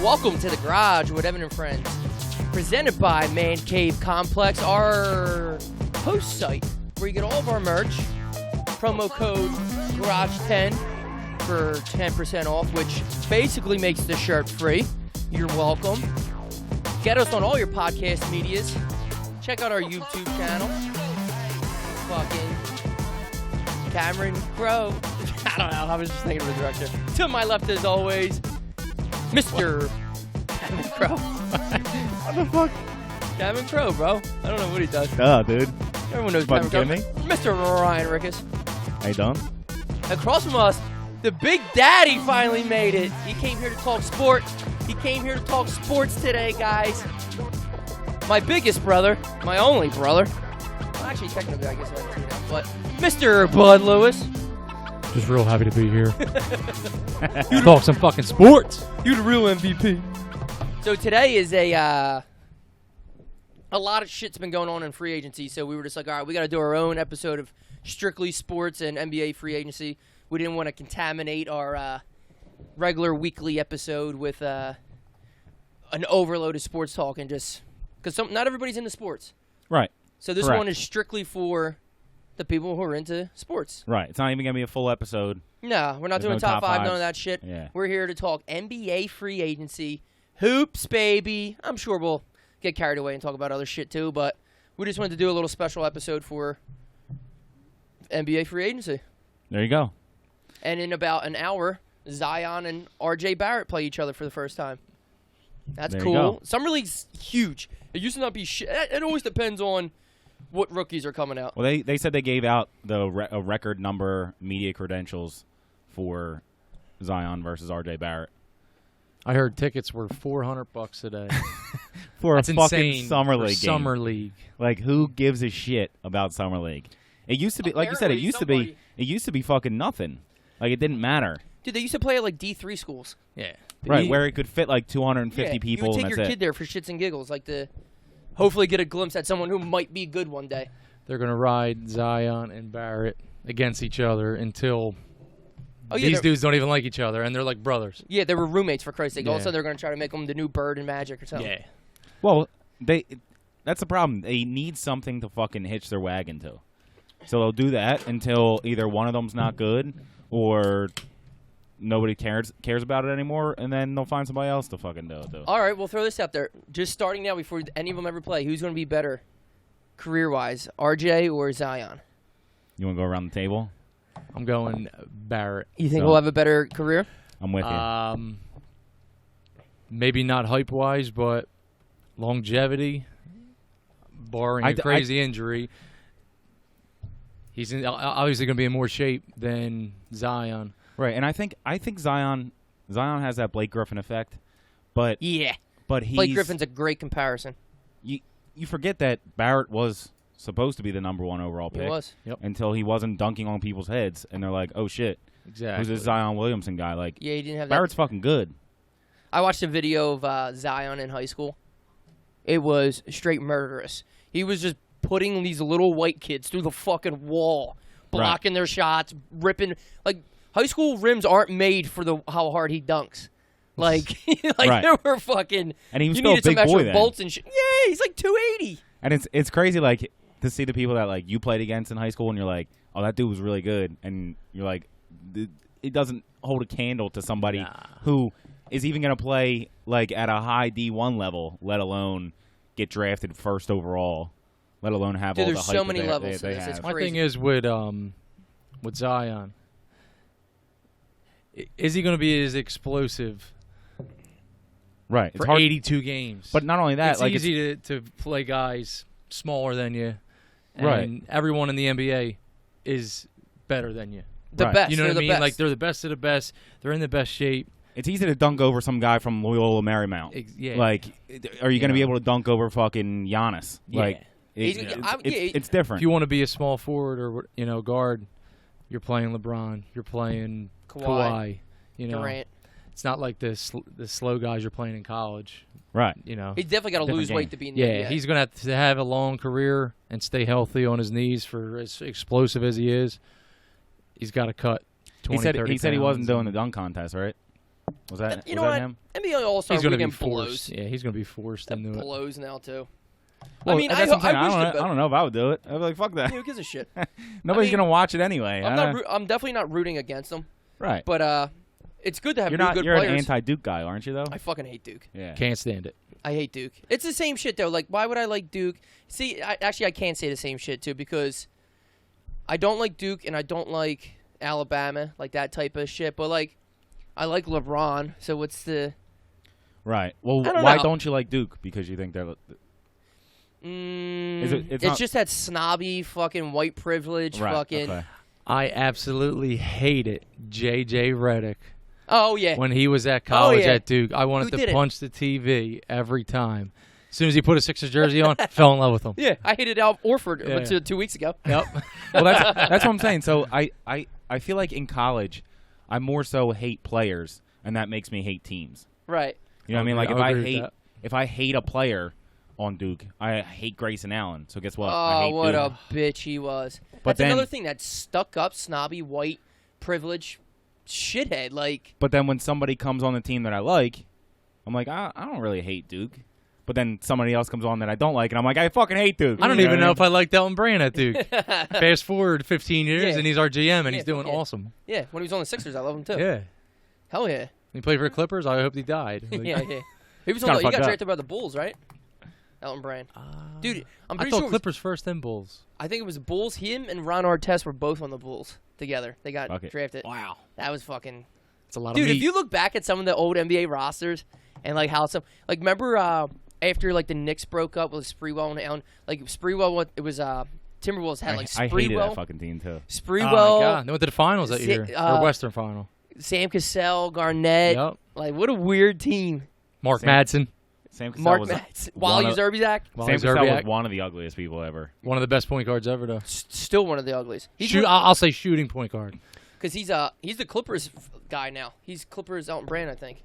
Welcome to the Garage with Evan and Friends, presented by Man Cave Complex, our host site where you get all of our merch. Promo code Garage10 for 10% off, which basically makes the shirt free. You're welcome. Get us on all your podcast medias. Check out our YouTube channel. Fucking Cameron Crowe. I don't know. I was just thinking of the director. To my left, as always, Mr. Cameron Crowe. What the fuck? Cameron Crowe, bro. I don't know what he does. Dude. Everyone knows Cameron Crowe. Mr. Ryan Rickus. How you doing? Across from us, the Big Daddy finally made it. He came here to talk sports. He came here to talk sports today, guys. My biggest brother, my only brother. Well, actually, technically, I guess I have two now. But Mr. Bud Lewis. Just real happy to be here. Talk some fucking sports. You the real MVP. So today is a lot of shit's been going on in free agency, so we were just like, all right, we got to do our own episode of strictly sports and NBA free agency. We didn't want to contaminate our regular weekly episode with an overload of sports talk, and just because not everybody's into sports. Right. So this Correct. one is strictly for the people who are into sports. Right. It's not even going to be a full episode. No, we're not There's doing no top five, fives. none of that shit. Yeah. We're here to talk NBA free agency. Hoops, baby. I'm sure we'll get carried away and talk about other shit too, but we just wanted to do a little special episode for NBA free agency. There you go. And in about an hour, Zion and RJ Barrett play each other for the first time. That's There you cool. go. Summer League's huge. It used to not be shit. It always depends on what rookies are coming out. Well, they said they gave out a record number media credentials for Zion versus RJ Barrett. I heard tickets were $400 today. For That's a fucking insane Summer for League game. Summer League. Like, who gives a shit about Summer League? It used to be, like you said, it used to be fucking nothing. Like, it didn't matter. Dude, they used to play at like D3 schools. Yeah. Right, where it could fit like 250 people. You would and take that's your it. kid there for shits and giggles, like to hopefully get a glimpse at someone who might be good one day. They're going to ride Zion and Barrett against each other until these dudes don't even like each other, and they're like brothers. Yeah, they were roommates, for Christ's sake. Yeah. Also, they're going to try to make them the new Bird and Magic or something. Yeah. Well, that's the problem. They need something to fucking hitch their wagon to. So they'll do that until either one of them's not good or nobody cares about it anymore, and then they'll find somebody else to fucking do it. All right, we'll throw this out there. Just starting now before any of them ever play, who's going to be better career-wise, RJ or Zion? You want to go around the table? I'm going Barrett. You think we'll have a better career? I'm with you. Maybe not hype-wise, but longevity, barring a crazy injury, he's obviously going to be in more shape than Zion. Right, and I think Zion has that Blake Griffin effect, but Blake Griffin's a great comparison. You forget that Barrett was supposed to be the number one overall pick. He was. Yep. Until he wasn't dunking on people's heads, and they're like, oh shit, exactly. who's this Zion Williamson guy? Like, Yeah, he didn't have Barrett's fucking good. I watched a video of Zion in high school. It was straight murderous. He was just putting these little white kids through the fucking wall, blocking their shots, ripping. Like, high school rims aren't made for how hard he dunks. Like, there were fucking. And he was you still a needed some big boy extra then. bolts and shit. Yeah, he's like 280. And it's crazy, like, to see the people that, like, you played against in high school, and you're like, oh, that dude was really good. And you're like, it doesn't hold a candle to somebody who is even going to play, like, at a high D1 level, let alone get drafted first overall, let alone have all the hype. There's so many that levels to they this. have. It's My crazy. thing is with Zion, is he going to be as explosive Right. It's for hard, 82 games? but not only that, it's like, easy to play guys smaller than you, and Right. everyone in the NBA is better than you. the Right. best. You know they're what I mean? The best. Like they're the best of the best. They're in the best shape. It's easy to dunk over some guy from Loyola Marymount. Yeah. Like, are you going to be able to dunk over fucking Giannis? Yeah. Like, it's different. If you want to be a small forward or guard, you're playing LeBron. You're playing Kawhi. You know, Durant. it's not like the slow guys you're playing in college. Right. You know, He's definitely got to Different lose game. weight to be in the yeah, NBA. he's gonna have a long career and stay healthy on his knees for as explosive as he is. He's got to cut 20, 30 he said he wasn't pounds doing the and- dunk contest, right? Was that You was know that what? him? NBA All-Star He's gonna be Weekend forced. blows. Yeah, he's gonna be forced That into it. blows now too. Well, I mean, that's what I'm saying. I wish I it, don't know if I would do it. I'd be like, fuck that. Who gives a shit? Nobody's I mean, gonna watch it anyway. I'm definitely not rooting against them, Right. but it's good to have You're new not. good You're players. an anti-Duke guy, aren't you? Though. I fucking hate Duke. Yeah. Can't stand it. I hate Duke. It's the same shit though. Like, why would I like Duke? See, I can't say the same shit too because I don't like Duke and I don't like Alabama, like that type of shit. But like, I like LeBron. So what's the? Right. Well, I don't why know. don't you like Duke? Because you think they're. It's not- just that snobby fucking white privilege Right. fucking. Okay. I absolutely hated J.J. Redick Oh yeah. when he was at college yeah. at Duke. I wanted Who to didn't? punch the TV every time. As soon as he put a Sixers jersey on, fell in love with him. Yeah, I hated Al Orford Yeah. 2 weeks ago. Yep. Well, that's what I'm saying. So I feel like in college, I more so hate players, and that makes me hate teams. Right. You know what I mean? Like I'll agree with that. if I hate a player on Duke, I hate Grayson Allen. So guess what? Oh, I hate what Duke. a bitch he was. But That's then- another thing, that stuck-up, snobby, white privilege shithead. Like, But then when somebody comes on the team that I like, I'm like, I don't really hate Duke. But then somebody else comes on that I don't like, and I'm like, I fucking hate Duke. I don't You even know what if I like Delton Brand at Duke. Fast forward 15 years, Yeah. and he's our GM, and he's Yeah, doing yeah. awesome. yeah, when he was on the Sixers, I love him too. Yeah. Hell yeah. He played for the Clippers. I hope he died. Like, yeah, yeah. He was Kinda on he fucked got up. drafted by the Bulls, right? Elton Brand. Dude, I'm I pretty thought sure it was, Clippers first, then Bulls. I think it was Bulls. Him and Ron Artest were both on the Bulls together. They got Fuck it. drafted. Wow. That was fucking... It's a lot Dude, of meat. if you look back at some of the old NBA rosters and like how some... Like, remember after like the Knicks broke up with Sprewell and Allen? Like, Sprewell, it was... Timberwolves had like I hated that Sprewell. fucking team too. Sprewell, Oh, my God. They went to the finals that Sa- year. Or Western Final. Sam Cassell, Garnett. Yep. Like, what a weird team. Mark Sam- Madsen. Sam Cassell Mark was Matz, one Wally of- Zerbiak, Wally Sam Cassell was Zerbiak. one of the ugliest people ever. One of the best point guards ever, though. still one of the ugliest. I'll say shooting point guard. Because he's the Clippers guy now. He's Clippers Elton Brand, I think.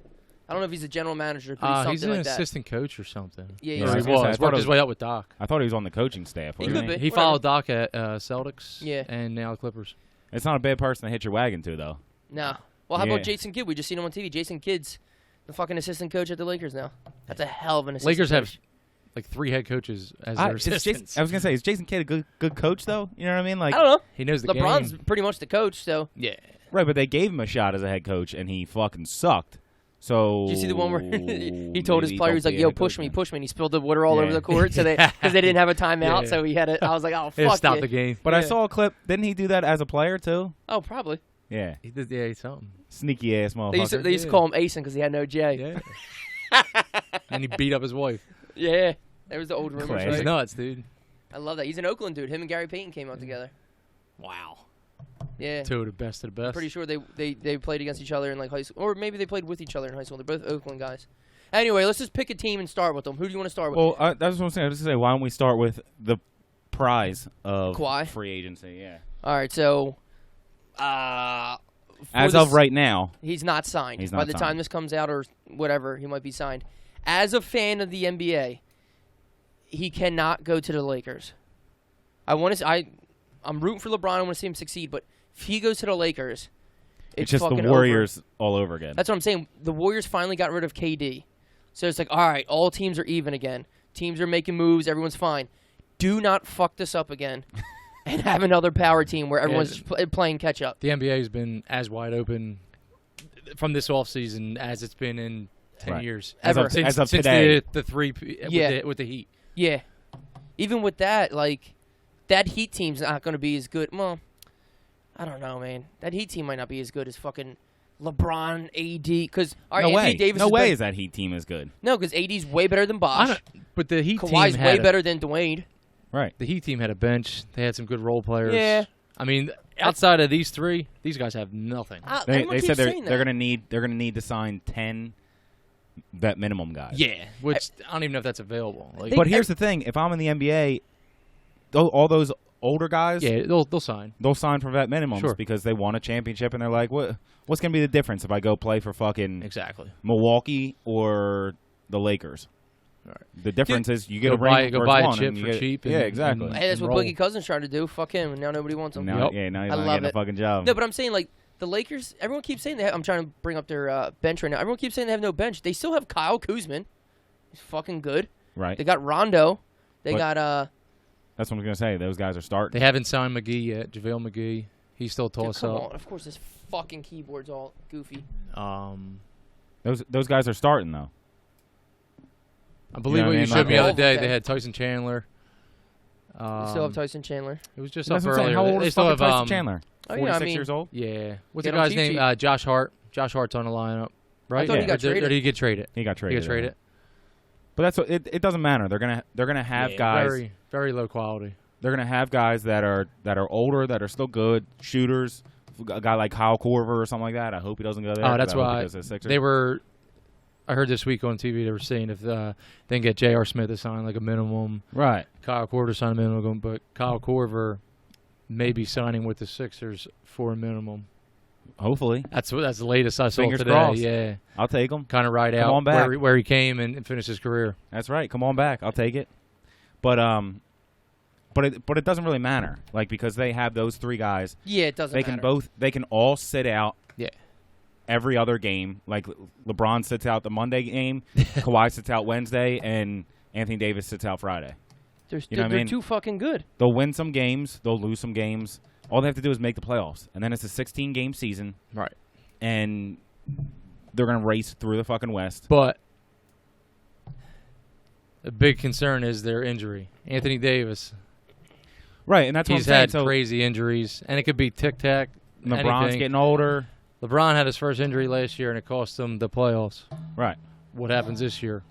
I don't know if he's a general manager, but he's something He's an like that. assistant coach or something. Yeah, Yeah, yeah. I Or was he gonna say, I was. thought Worked it his was- way up with Doc. I thought he was on the coaching staff. He wasn't could be. He Whatever. followed Doc at Celtics. Yeah. And now the Clippers. It's not a bad person to hit your wagon to, though. No. Well, how Yeah. about Jason Kidd? We just seen him on TV. Jason Kidd's the fucking assistant coach at the Lakers now. That's a hell of an assistant Lakers have coach. like 3 head coaches as their Is Jason, assistants. I was gonna say, is Jason Kidd a good coach though? You know what I mean? Like, I don't know. He knows the LeBron's game. pretty much the coach, so. Yeah. right? But they gave him a shot as a head coach, and he fucking sucked. So Did you see the one where he told his maybe player, he's don't like, be a "Yo, head push coach me, then. push me," and he spilled the water all Yeah. over the court, so because they didn't have a timeout, Yeah. so he had it. I was like, "Oh, They fuck stopped you." the game. But I Yeah. saw a clip. Didn't he do that as a player too? Oh, probably. Yeah, He did, yeah, something. sneaky ass motherfucker. They used to Yeah. call him Asen because he had no J. Yeah. And he beat up his wife. Yeah. There was the old rumors, Classic. He's right? nuts, dude. I love that. He's an Oakland dude. Him and Gary Payton came out together. Wow. Yeah. Two of the best of the best. Pretty sure they played against each other in like high school, or maybe they played with each other in high school. They're both Oakland guys. Anyway, let's just pick a team and start with them. Who do you want to start with? Well, that's what I'm saying. I was gonna say, why don't we start with the prize of Kawhi? free agency? Yeah. All right, so As of right now, he's not signed. He's By not the time signed. this comes out or whatever, he might be signed. As a fan of the NBA, he cannot go to the Lakers. I'm rooting for LeBron. I want to see him succeed, but if he goes to the Lakers, it's just the fucking Warriors over. all over again. That's what I'm saying. The Warriors finally got rid of KD. So it's like, all right, all teams are even again. Teams are making moves. Everyone's fine. Do not fuck this up again and have another power team where everyone's playing catch up. The NBA has been as wide open from this offseason as it's been in 10 Right. years. Ever. Since, As of since today. the three Yeah. with the Heat. Yeah. Even with that, like, that Heat team's not going to be as good. Well, I don't know, man. That Heat team might not be as good as fucking LeBron, AD. Because No way. Davis No is way better- is that Heat team as good. No, because AD's way better than Bosh. But the Heat Kawhi's team way had better than Dwayne. Right. The Heat team had a bench. They had some good role players. Yeah. I mean, outside of these three, these guys have nothing. They said they're gonna need to sign 10 vet minimum guys. Yeah, which I don't even know if that's available. Like, but here's the thing: if I'm in the NBA, all those older guys, yeah, they'll sign. They'll sign for vet minimums because they won a championship, and they're like, what's gonna be the difference if I go play for fucking Milwaukee or the Lakers? Right. The difference is you get go buy a chip for cheap. Yeah, exactly. Hey, that's what Boogie Cousins tried to do. Fuck him, and now nobody wants him. Now he's not getting a fucking job. No, but I'm saying like the Lakers. Everyone keeps saying I'm trying to bring up their bench right now. Everyone keeps saying they have no bench. They still have Kyle Kuzma. He's fucking good. Right. They got Rondo. They got That's what I was gonna say. Those guys are starting. They haven't signed McGee yet. JaVale McGee. He's still toss up. On. Of course, this fucking keyboard's all goofy. Those guys are starting though. I believe what you showed me the other day. They had Tyson Chandler. They still have Tyson Chandler. It was just up earlier. How old is Tyson Chandler? 46 years old? Yeah. What's the guy's name? Josh Hart. Josh Hart's on the lineup, right? I thought he got traded. Or did he get traded? He got traded. He got traded. But that's what it doesn't matter. They're gonna have guys very, very low quality. They're gonna have guys that are older, that are still good shooters. A guy like Kyle Korver or something like that. I hope he doesn't go there. Oh, that's why they were. I heard this week on TV they were saying if they can get J.R. Smith to sign like a minimum, right? Kyle Korver to sign a minimum, but Kyle Korver may be signing with the Sixers for a minimum. Hopefully, that's the latest I saw Fingers today. Crossed. Yeah, I'll take him. Kind of ride Come out on back. where he came and finished his career. That's right. Come on back. I'll take it. But it doesn't really matter, like because they have those three guys. Yeah, it doesn't. They can all sit out. Yeah. Every other game, like LeBron sits out the Monday game, Kawhi sits out Wednesday, and Anthony Davis sits out Friday. They're too fucking good. They'll win some games, they'll lose some games. All they have to do is make the playoffs, and then it's a 16-game season, right? And they're gonna race through the fucking West. But the big concern is their injury, Anthony Davis. Right, and that's what I'm saying. He's had crazy injuries, and it could be tic-tac. LeBron's getting older. LeBron had his first injury last year, and it cost him the playoffs. Right. What happens this year?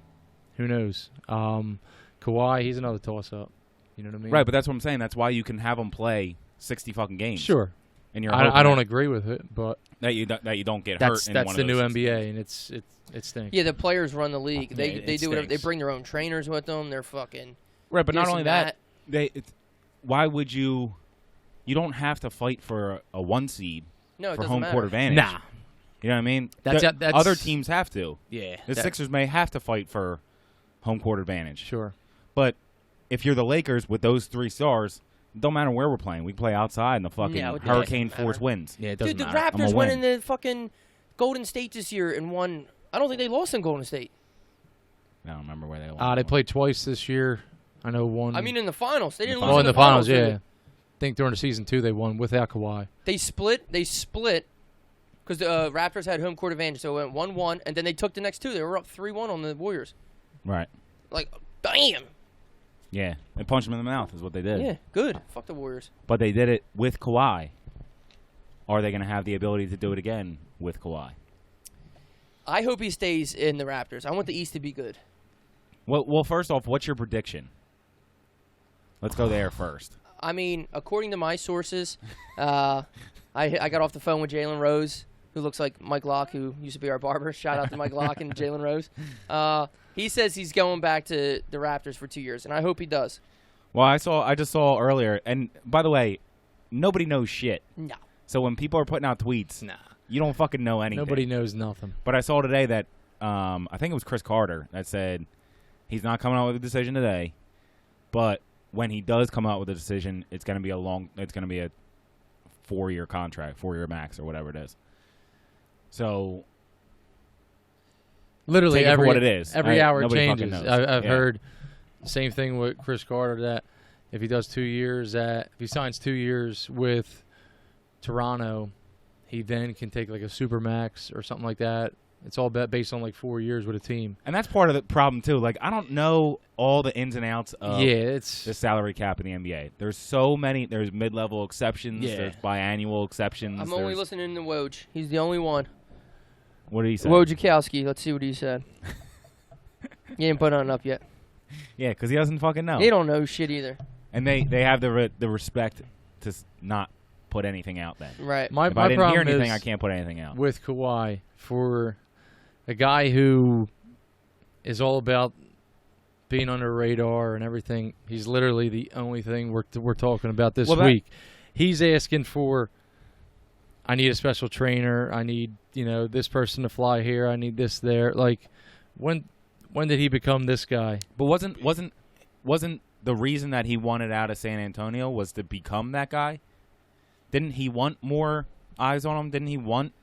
Who knows? Kawhi, he's another toss-up. You know what I mean? Right, but that's what I'm saying. That's why you can have him play 60 fucking games. Sure. And I don't agree with it, but that you don't get hurt. That's the new NBA, and it stinks. Yeah, the players run the league. They do whatever. They bring their own trainers with them. They're fucking right. But not only that, why would you? You don't have to fight for a 1 seed. No, for home court advantage. Nah. You know what I mean? That's other teams have to. Yeah. The Sixers may have to fight for home court advantage. Sure. But if you're the Lakers with those 3 stars, it don't matter where we're playing. We play outside in the fucking hurricane force winds. Yeah, it doesn't matter. Dude, the Raptors went in the fucking Golden State this year and won. I don't think they lost in Golden State. I don't remember where they won. They played twice this year. I know one. I mean, in the finals. They didn't lose in in the finals, yeah. I think during the season 2 they won without Kawhi. They split because the Raptors had home court advantage, so it went 1-1, and then they took the next 2. They were up 3-1 on the Warriors. Right. Like, damn. Yeah, they punched him in the mouth is what they did. Yeah, good. Fuck the Warriors. But they did it with Kawhi. Are they going to have the ability to do it again with Kawhi? I hope he stays in the Raptors. I want the East to be good. Well, first off, what's your prediction? Let's go there first. I mean, according to my sources, I got off the phone with Jalen Rose, who looks like Mike Locke, who used to be our barber. Shout out to Mike Locke and Jalen Rose. He says he's going back to the Raptors for 2 years, and I hope he does. Well, I just saw earlier, and by the way, nobody knows shit. No. So when people are putting out tweets, you don't fucking know anything. Nobody knows nothing. But I saw today that I think it was Chris Carter that said he's not coming out with a decision today, but when he does come out with a decision, it's going to be a 4-year contract, 4-year max or whatever it is. So literally what it is. Every hour it changes. I've heard the same thing with Chris Carter, that if he does 2 years, if he signs 2 years with Toronto, he then can take like a super max or something like that. It's all based on like 4 years with a team. And that's part of the problem too. Like, I don't know all the ins and outs of the salary cap in the NBA. There's so many. There's mid-level exceptions. Yeah. There's biannual exceptions. I'm only listening to Woj. He's the only one. What did he say? Wojciechowski. Let's see what he said. He ain't put on up yet. Yeah, because he doesn't fucking know. They don't know shit either. And they have the respect to not put anything out then. Right. My If I didn't hear problem anything, is I can't put anything out. with Kawhi, for a guy who is all about being under the radar and everything, he's literally the only thing we're talking about this week. He's asking for, I need a special trainer. I need, this person to fly here. I need this there. Like, when did he become this guy? But wasn't the reason that he wanted out of San Antonio was to become that guy? Didn't he want more eyes on him? Didn't he want,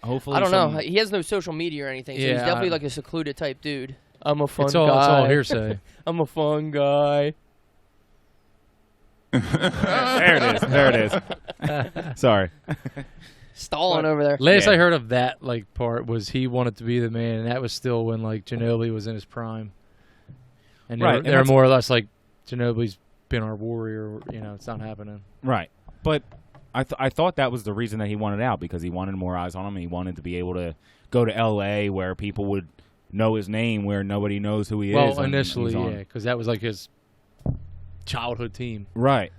hopefully, I don't know. He has no social media or anything, so he's definitely like a secluded type dude. I'm a fun guy. It's all hearsay. I'm a fun guy. There it is. Sorry. Stalling over there. Last I heard of that part was he wanted to be the man, and that was still when Ginobili was in his prime. And they're more or less like, Ginobili's been our warrior. It's not happening. Right, but I thought that was the reason that he wanted out, because he wanted more eyes on him. And he wanted to be able to go to L.A. where people would know his name, where nobody knows who he is. Well, initially, yeah, because that was like his childhood team. Right.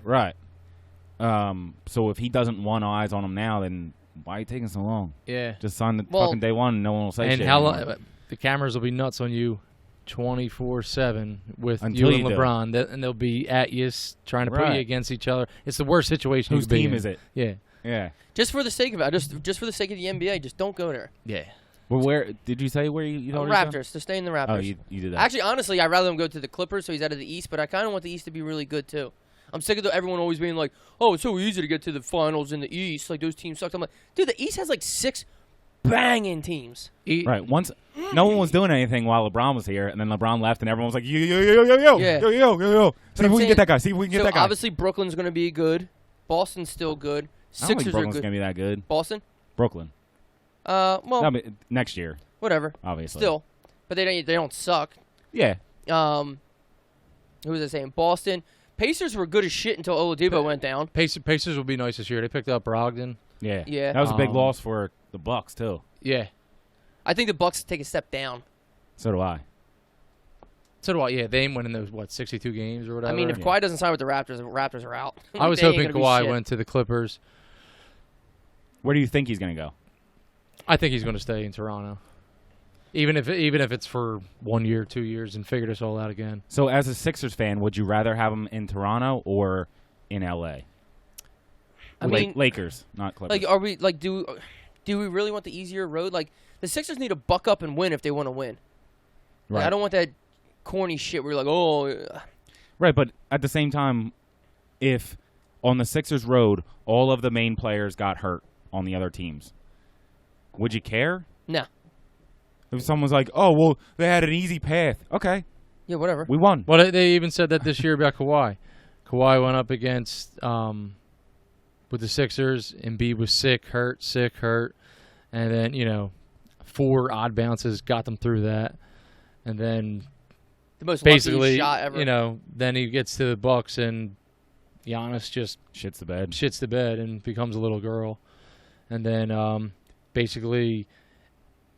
So if he doesn't want eyes on him now, then why are you taking so long? Yeah. Just sign the fucking day one and no one will say shit. And how long? The cameras will be nuts on you 24/7 with Until you and you do. LeBron, and they'll be at you trying to put you against each other. It's the worst situation. Whose team is it? Yeah. Just for the sake of it, just for the sake of the NBA, just don't go there. Yeah. Well, where did you say where you told Raptors, to stay in the Raptors. Oh, you did that. Actually, honestly, I'd rather him go to the Clippers so he's out of the East, but I kind of want the East to be really good, too. I'm sick of everyone always being like, oh, it's so easy to get to the finals in the East. Like, those teams suck. I'm like, dude, the East has like 6 banging teams. Right. Once, no one was doing anything while LeBron was here, and then LeBron left, and everyone was like, yo. See if we can get that guy. See if we can get that guy. Obviously, Brooklyn's going to be good. Boston's still good. I don't think Sixers are Brooklyn's good. going to be that good. Boston? Brooklyn. Well, I mean, next year, whatever. obviously. Still, but they don't suck. Yeah. Who was I saying? Boston. Pacers were good as shit until Oladipo went down. Pacers will be nice this year. They picked up Brogdon. Yeah. Yeah. That was a big loss for the Bucks, too. Yeah. I think the Bucks take a step down. So do I. So do I. Yeah, they ain't winning those 62 games or whatever. I mean, if Kawhi doesn't sign with the Raptors are out. I was hoping Kawhi went to the Clippers. Where do you think he's going to go? I think he's going to stay in Toronto, even if it's for 1 year, 2 years, and figure this all out again. So, as a Sixers fan, would you rather have him in Toronto or in L.A.? I mean, Lakers, not Clippers. Like, are we like do we really want the easier road? Like, the Sixers need to buck up and win if they want to win. Like, right. I don't want that corny shit where you're like, oh. Right, but at the same time, if on the Sixers road all of the main players got hurt on the other teams, would you care? No. If someone's like, oh, well, they had an easy path. Okay. Yeah, whatever. We won. Well, they even said that this year about Kawhi. Kawhi went up against with the Sixers. Embiid was sick, hurt. And then, 4 odd bounces got them through that. And then The most basically, lucky shot ever. Then he gets to the Bucks and Giannis just shits the bed and becomes a little girl. And then basically,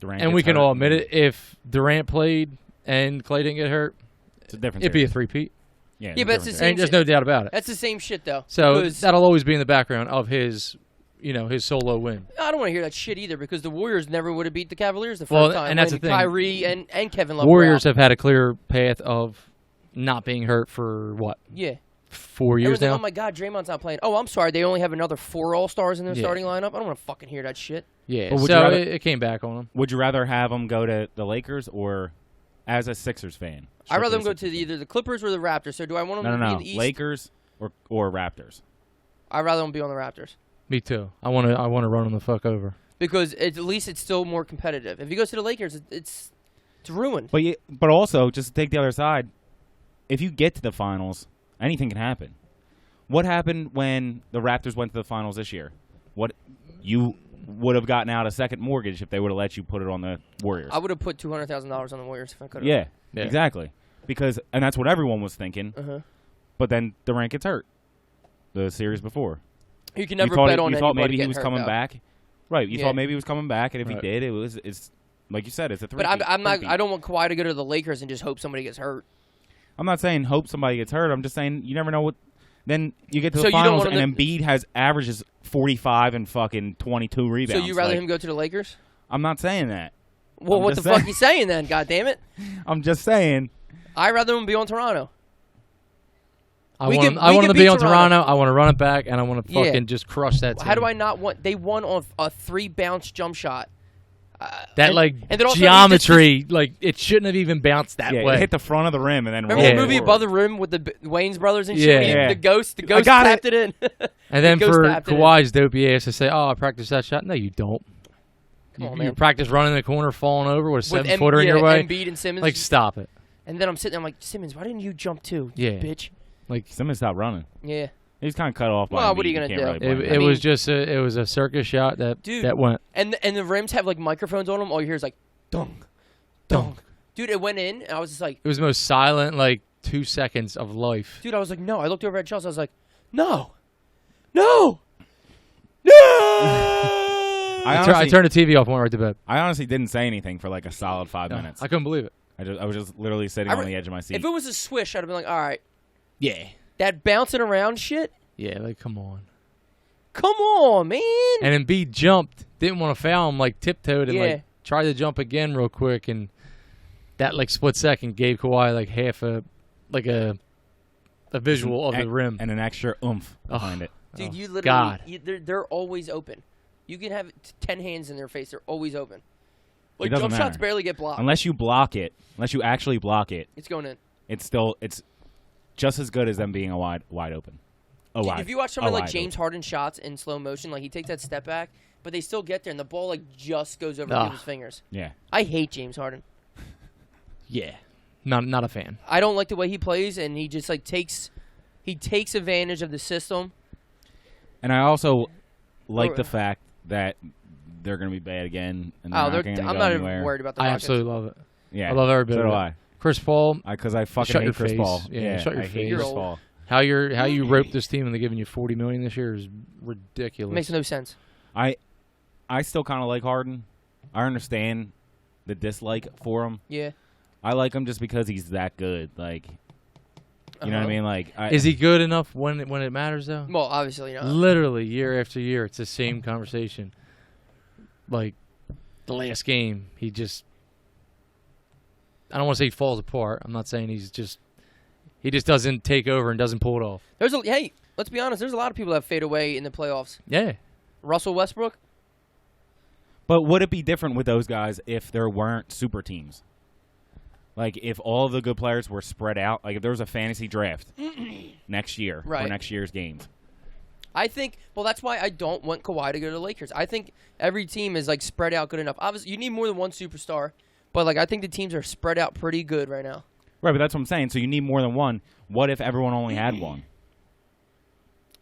Durant and we can hurt. all admit it, if Durant played and Clay didn't get hurt, It's a different it'd be a series. three-peat. Yeah, Yeah, but it's the same And there's shit. no doubt about it. That's the same shit, though. So because that'll always be in the background of his, his solo win. I don't want to hear that shit either because the Warriors never would have beat the Cavaliers the first Well, time. and that's when the thing. Kyrie and Kevin Love Warriors were out. have had a clear path of not being hurt for, 4 years Everyone's like, now? oh, my God, Draymond's not playing. Oh, I'm sorry. They only have another 4 All-Stars in their Yeah. starting lineup. I don't want to fucking hear that shit. Yeah, But would so you rather- it came back on him. Would you rather have him go to the Lakers or as a Sixers fan? I'd rather them go Strictly to Sixers either the Clippers or the Raptors. So do I want them fan. to be No. in the East? Lakers or Raptors. I'd rather them be on the Raptors. Me too. I want to run him the fuck over. Because at least it's still more competitive. If he goes to the Lakers, it's ruined. But also, just to take the other side, if you get to the finals, anything can happen. What happened when the Raptors went to the finals this year? What you would have gotten out a second mortgage if they would have let you put it on the Warriors. I would have put $200,000 on the Warriors if I could have. Yeah, Yeah. exactly. And that's what everyone was thinking. Uh-huh. But then Durant gets hurt the series before. You can never you thought, bet on you thought anybody maybe he getting was hurt, coming though. back. Right, you Yeah. thought maybe he was coming back, and if Right. he did, it's like you said, it's a three. But I'm not. I don't want Kawhi to go to the Lakers and just hope somebody gets hurt. I'm not saying hope somebody gets hurt. I'm just saying you never know what. Then you get to So the you don't finals, want and him Embiid averages 45 and fucking 22 rebounds. So you rather like, him go to the Lakers? I'm not saying that. Well, I'm what the just fuck you saying then? God damn it! I'm just saying. I'd rather him be on Toronto. I We want can him to beat be on Toronto. Toronto. I want to run it back, and I want to Yeah. fucking just crush that team. How do I not want? They won on a 3-bounce jump shot. That and then also geometry, like it shouldn't have even bounced that Yeah, way. it hit the front of the rim and then Remember rolled the movie forward. Above the Rim with the Wayans brothers and shit? Yeah. Where Yeah. The ghost I got tapped it in. And then The ghost for tapped it in. Kawhi's dopey ass to say, "Oh, I practiced that shot." No, you don't. Come on, You man. practice running in the corner, falling over with a With 7-footer in your way. Embiid and Simmons. Like, stop it. And then I'm sitting there, I'm like, Simmons, why didn't you jump too? you Yeah. bitch. Like Simmons stopped running. Yeah. He's kind of cut off by Well, Embiid. what are you gonna can't do? really blame it, him. it mean- was just a circus shot that Dude. that went. And the rims have like microphones on them. All you hear is like, dunk, dunk. Dude, it went in, and I was just like, It was the most silent 2 seconds of life. dude, I was like, no. I looked over at Chelsea. I was like, no, no, no. I turned the TV off and went right to bed. I honestly didn't say anything for like a solid 5 minutes. I couldn't believe it. I was just literally sitting on the edge of my seat. If it was a swish, I'd have been like, all right. Yeah. That bouncing around shit? Yeah, come on. Come on, man. And Embiid jumped, didn't want to foul him, tiptoed and Yeah. tried to jump again real quick, and that split second gave Kawhi half a visual of the rim. and an extra oomph behind it. Dude, Oh, you literally, God. they're always open. You can have 10 hands in their face. They're always open. It doesn't Jump shots matter. barely get blocked. Unless you block it, unless you actually block it, It's going in. it's just as good as them being a wide open. Dude, if you watch someone like wide James open. Harden shots in slow motion, he takes that step back, but they still get there, and the ball just goes over Ah. his fingers. Yeah. I hate James Harden. Yeah. Not a fan. I don't like the way he plays, and he just takes advantage of the system. And I also like Or- the fact that they're going to be bad again, and I'm they're not going to go not anywhere. even worried about the I Rockets. absolutely love it. Yeah, I love every bit so of do it. I. Chris Paul, Because I fucking Shut hate your Chris face. Paul. Yeah, shut your I hate face. Chris You're old. Paul. how you roped this team into giving you $40 million this year is ridiculous. Makes no sense. I still kind of like Harden. I understand the dislike for him. Yeah. I like him just because he's that good. You know what I mean? Is he good enough when it matters though? Well, obviously not. Literally year after year, it's the same conversation. The last game, he just. I don't want to say he falls apart. I'm not saying he just doesn't take over and doesn't pull it off. Hey, let's be honest. There's a lot of people that fade away in the playoffs. Yeah. Russell Westbrook. But would it be different with those guys if there weren't super teams? If all of the good players were spread out, if there was a fantasy draft next year for Right. next year's games. I think. Well, that's why I don't want Kawhi to go to the Lakers. I think every team is spread out good enough. Obviously, you need more than one superstar, but I think the teams are spread out pretty good right now. Right, but that's what I'm saying. So you need more than one. What if everyone only had one?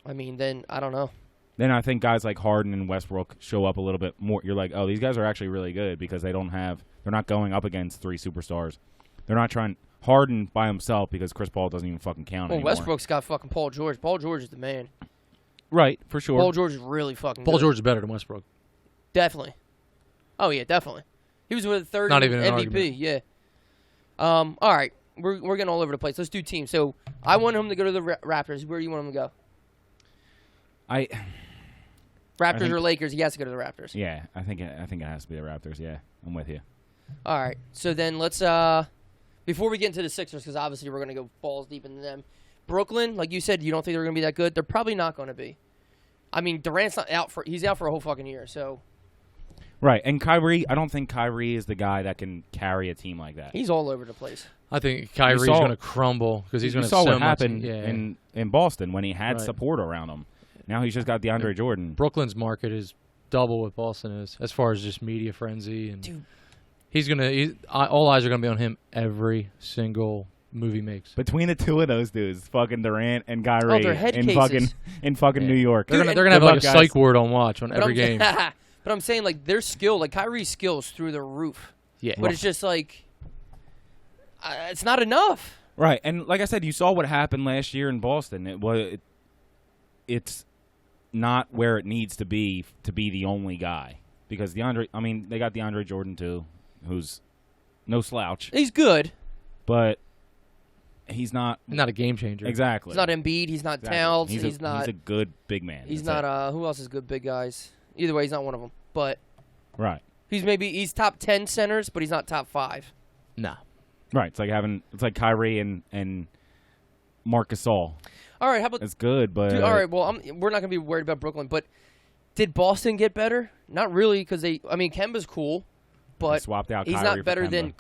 I mean, then I don't know. Then I think guys like Harden and Westbrook show up a little bit more. You're like, oh, these guys are actually really good because they're not going up against three superstars. They're not trying Harden by himself because Chris Paul doesn't even fucking count Well, anymore. Westbrook's got fucking Paul George. Paul George is the man. Right, for sure. Paul George is really fucking Paul good. George is better than Westbrook. Definitely. Oh, yeah, definitely. He was with the third Not even an MVP, argument. yeah. All right. We're getting all over the place. Let's do teams. So I want him to go to the Raptors. Where do you want him to go? Raptors think- or Lakers? He has to go to the Raptors. Yeah, I think it has to be the Raptors. Yeah, I'm with you. All right. So then let's before we get into the Sixers, because obviously we're going to go balls deep into them. Brooklyn, like you said, you don't think they're going to be that good. They're probably not going to be. I mean, Durant's not out he's out for a whole fucking year. So Right, and Kyrie, I don't think Kyrie is the guy that can carry a team like that. he's all over the place. I think Kyrie's saw- going to crumble because he's You going to saw have so what much. happened in Boston when he had Right. support around him. Now he's just got DeAndre Jordan. Brooklyn's market is double what Boston is as far as just media frenzy, and Dude. all eyes are going to be on him every single movie makes. Between the two of those dudes, fucking Durant and Kyrie, they're head in cases. fucking Yeah. New York, They're Dude, going to have Good like a luck, guys. psych ward on watch on But every game. But I'm saying their skill, Kyrie's skills through the roof. Yeah, But it's just it's not enough. Right, and like I said, you saw what happened last year in Boston. It's not where it needs to be the only guy because they got DeAndre Jordan too, who's no slouch, He's good. but he's not a game changer. Exactly. He's not Embiid. He's not Towns. He's not. He's a good big man. He's not. Who else is good big guys? Either way, he's not one of them. But right. He's top 10 centers, but he's not top 5. No. Right. It's like Kyrie and Marc Gasol. All right. How about? It's good, but all right. Well, we're not gonna be worried about Brooklyn, but did Boston get better? Not really, because Kemba's cool, but swapped out. He's Kyrie not better than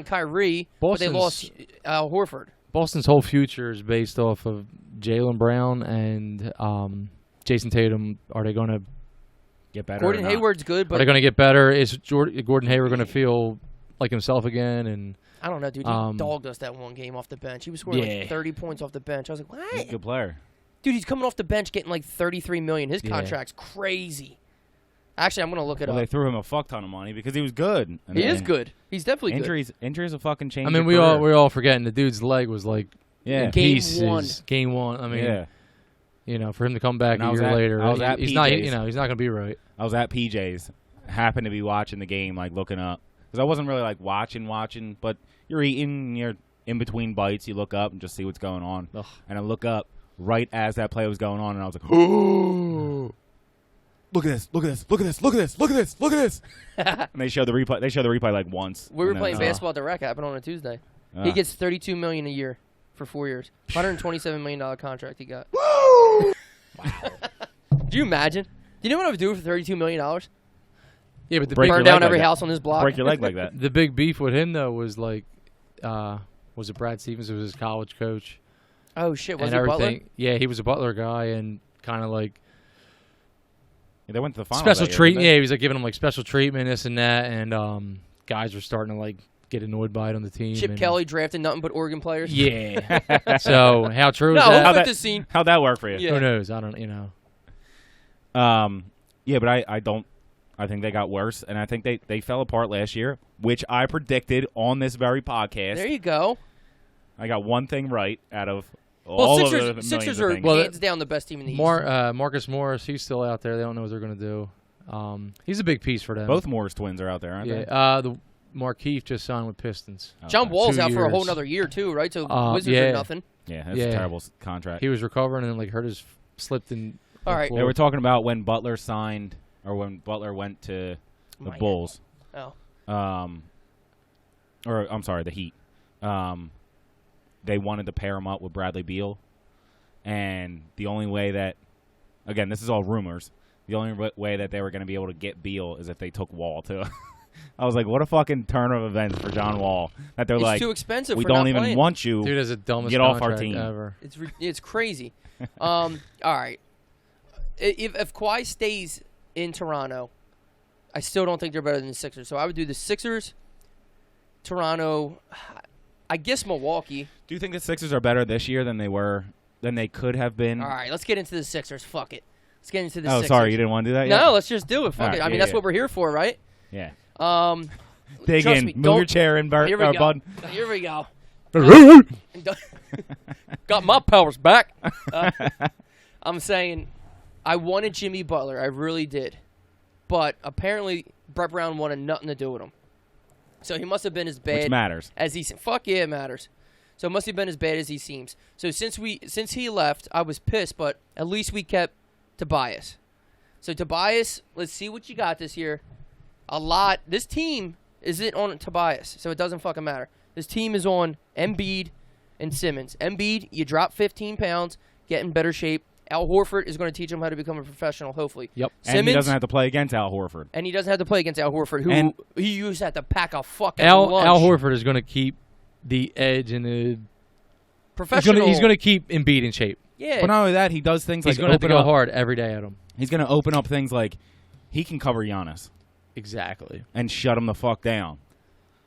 Kyrie. Boston's, but they lost Al Horford. Boston's whole future is based off of Jaylen Brown and Jason Tatum. Are they going to get better? Gordon Hayward's good, but are they going to get better? Is Gordon Hayward going to feel like himself again? And I don't know, dude. He dogged us that one game off the bench. He was scoring like 30 points off the bench. I was like, what? He's a good player. Dude, he's coming off the bench getting like $33 million. His contract's crazy. Actually, I'm going to look it up. They threw him a fuck ton of money because he was good. He is good. He's definitely good. Injuries will fucking change. I mean, we're all forgetting the dude's leg was like game one. Game one. I mean, for him to come back a year later, he's not going to be right. I was at PJ's, happened to be watching the game, like looking up because I wasn't really like watching, but you're eating, you're in between bites, you look up and just see what's going on, and I look up right as that play was going on, and I was like, "Oh, look at this! Look at this! Look at this! Look at this! Look at this! Look at this!" And they showed the replay. They showed the replay like once. We were playing basketball at the rec. Happened on a Tuesday. He gets $32 million a year for 4 years. $127 million contract he got. Woo! Do you imagine? Do you know what I would do for $32 million? Yeah, but burn down every house on this block. Break your leg like that. The big beef with him though was like, was it Brad Stevens? It was his college coach. Oh shit! Was he Butler? Yeah, he was a Butler guy, and kind of like they went to the final. Special treatment. Yeah, he was like giving him like special treatment, this and that, and guys were starting to like get annoyed by it on the team. Chip Kelly drafted nothing but Oregon players. Yeah. So how true is that? How'd that work for you? Yeah. Who knows? I don't. Yeah, but I don't. I think they got worse, and I think they fell apart last year, which I predicted on this very podcast. There you go. I got one thing right out of all of the Sixers are hands down the best team in the East. Marcus Morris, he's still out there. They don't know what they're going to do. He's a big piece for them. Both Morris twins are out there, aren't they? The Markeith just signed with Pistons. John Wall's out for a whole other year too, right? So Wizards are nothing. Yeah, that's a terrible contract. He was recovering and like hurt his slipped in. All right. They were talking about when Butler signed or when Butler went to the Bulls. Oh. Or I'm sorry, the Heat. They wanted to pair him up with Bradley Beal, and the only way that, again, this is all rumors, the only way that they were going to be able to get Beal is if they took Wall too. I was like, what a fucking turn of events for John Wall. That they're like, too expensive. We for don't not even playing. want you. Dude, is the dumbest get off our team ever. It's crazy. All right. If Kawhi stays in Toronto, I still don't think they're better than the Sixers. So I would do the Sixers, Toronto, I guess Milwaukee. Do you think the Sixers are better this year than they could have been? All right, let's get into the Sixers. Fuck it. Let's get into the Sixers. Oh, sorry, you didn't want to do that yet? No, let's just do it. Fuck it. Right, I mean, that's what we're here for, right? Yeah. Dig in. Me, move your chair in, Bud. Here we go. Got my powers back. I'm saying I wanted Jimmy Butler. I really did. But apparently Brett Brown wanted nothing to do with him. So he must have been as bad. Which matters. As he fuck yeah, it matters. So it must have been as bad as he seems. So since he left, I was pissed, but at least we kept Tobias. So Tobias, let's see what you got this year. This team isn't on Tobias, so it doesn't fucking matter. This team is on Embiid and Simmons. Embiid, you drop 15 pounds, get in better shape. Al Horford is going to teach him how to become a professional, hopefully. Yep. Simmons, and he doesn't have to play against Al Horford. And he doesn't have to play against Al Horford, who he used to have to pack a fucking lunch. Al Horford is going to keep the edge and the professional. He's going to keep Embiid in shape. Yeah. But not only that, he does things like he's going to go hard every day at him. He's going to open up things like he can cover Giannis. Exactly. And shut him the fuck down.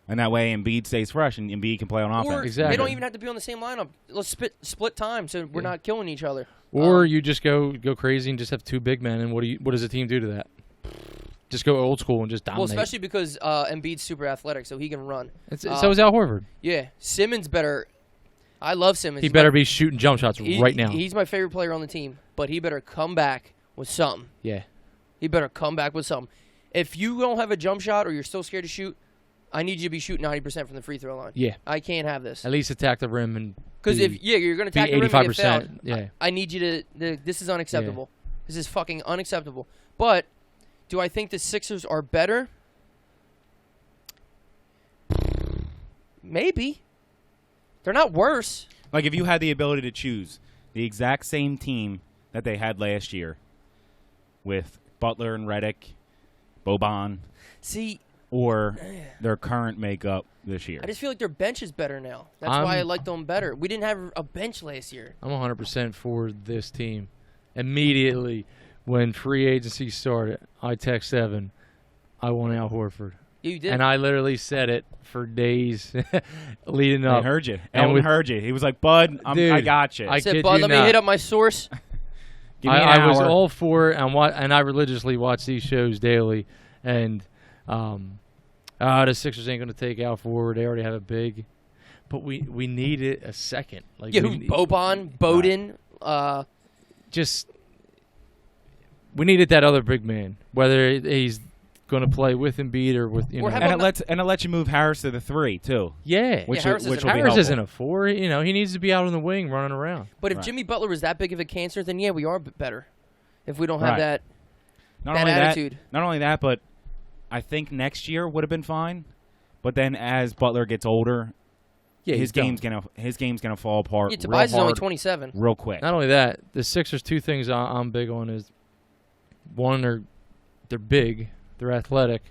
And that way Embiid stays fresh and Embiid can play on offense. Exactly. They don't even have to be on the same lineup. Let's split time so we're not killing each other. Or you just go crazy and just have two big men, and what does the team do to that? Just go old school and just dominate. Well, especially because Embiid's super athletic, so he can run. So is Al Horford. Yeah. Simmons better. I love Simmons. He better be shooting jump shots right now. He's my favorite player on the team, but he better come back with something. Yeah. He better come back with something. If you don't have a jump shot or you're still scared to shoot, I need you to be shooting 90% from the free throw line. Yeah. I can't have this. At least attack the rim and because you're going to attack the rim and get fouled. Yeah. I need you to. This is unacceptable. Yeah. This is fucking unacceptable. But do I think the Sixers are better? Maybe. They're not worse. Like if you had the ability to choose the exact same team that they had last year with Butler and Redick, Boban, or their current makeup this year. I just feel like their bench is better now. That's why I like them better. We didn't have a bench last year. I'm 100% for this team. Immediately when free agency started, I text Evan, I want Al Horford. You did. And I literally said it for days leading up. I heard you. Ellen heard you. He was like, Bud, I got you. I said, Bud, let me hit up my source. Give me an hour. I was all for it, and I religiously watch these shows daily. And the Sixers ain't going to take Al forward. They already have a big. But we needed a second. Like Boban, Bowden. We needed that other big man, whether he's going to play with Embiid or with and it lets you move Harris to the 3 too. Yeah, which Harris isn't a 4. You know, he needs to be out on the wing running around. But if Jimmy Butler was that big of a cancer, then we are better. If we don't have that attitude. Not only that, but I think next year would have been fine. But then as Butler gets older, his game's gonna fall apart. Yeah, Tobias is only 27, real quick. Not only that, the Sixers, 2 things I'm big on is one, they're big. They're athletic.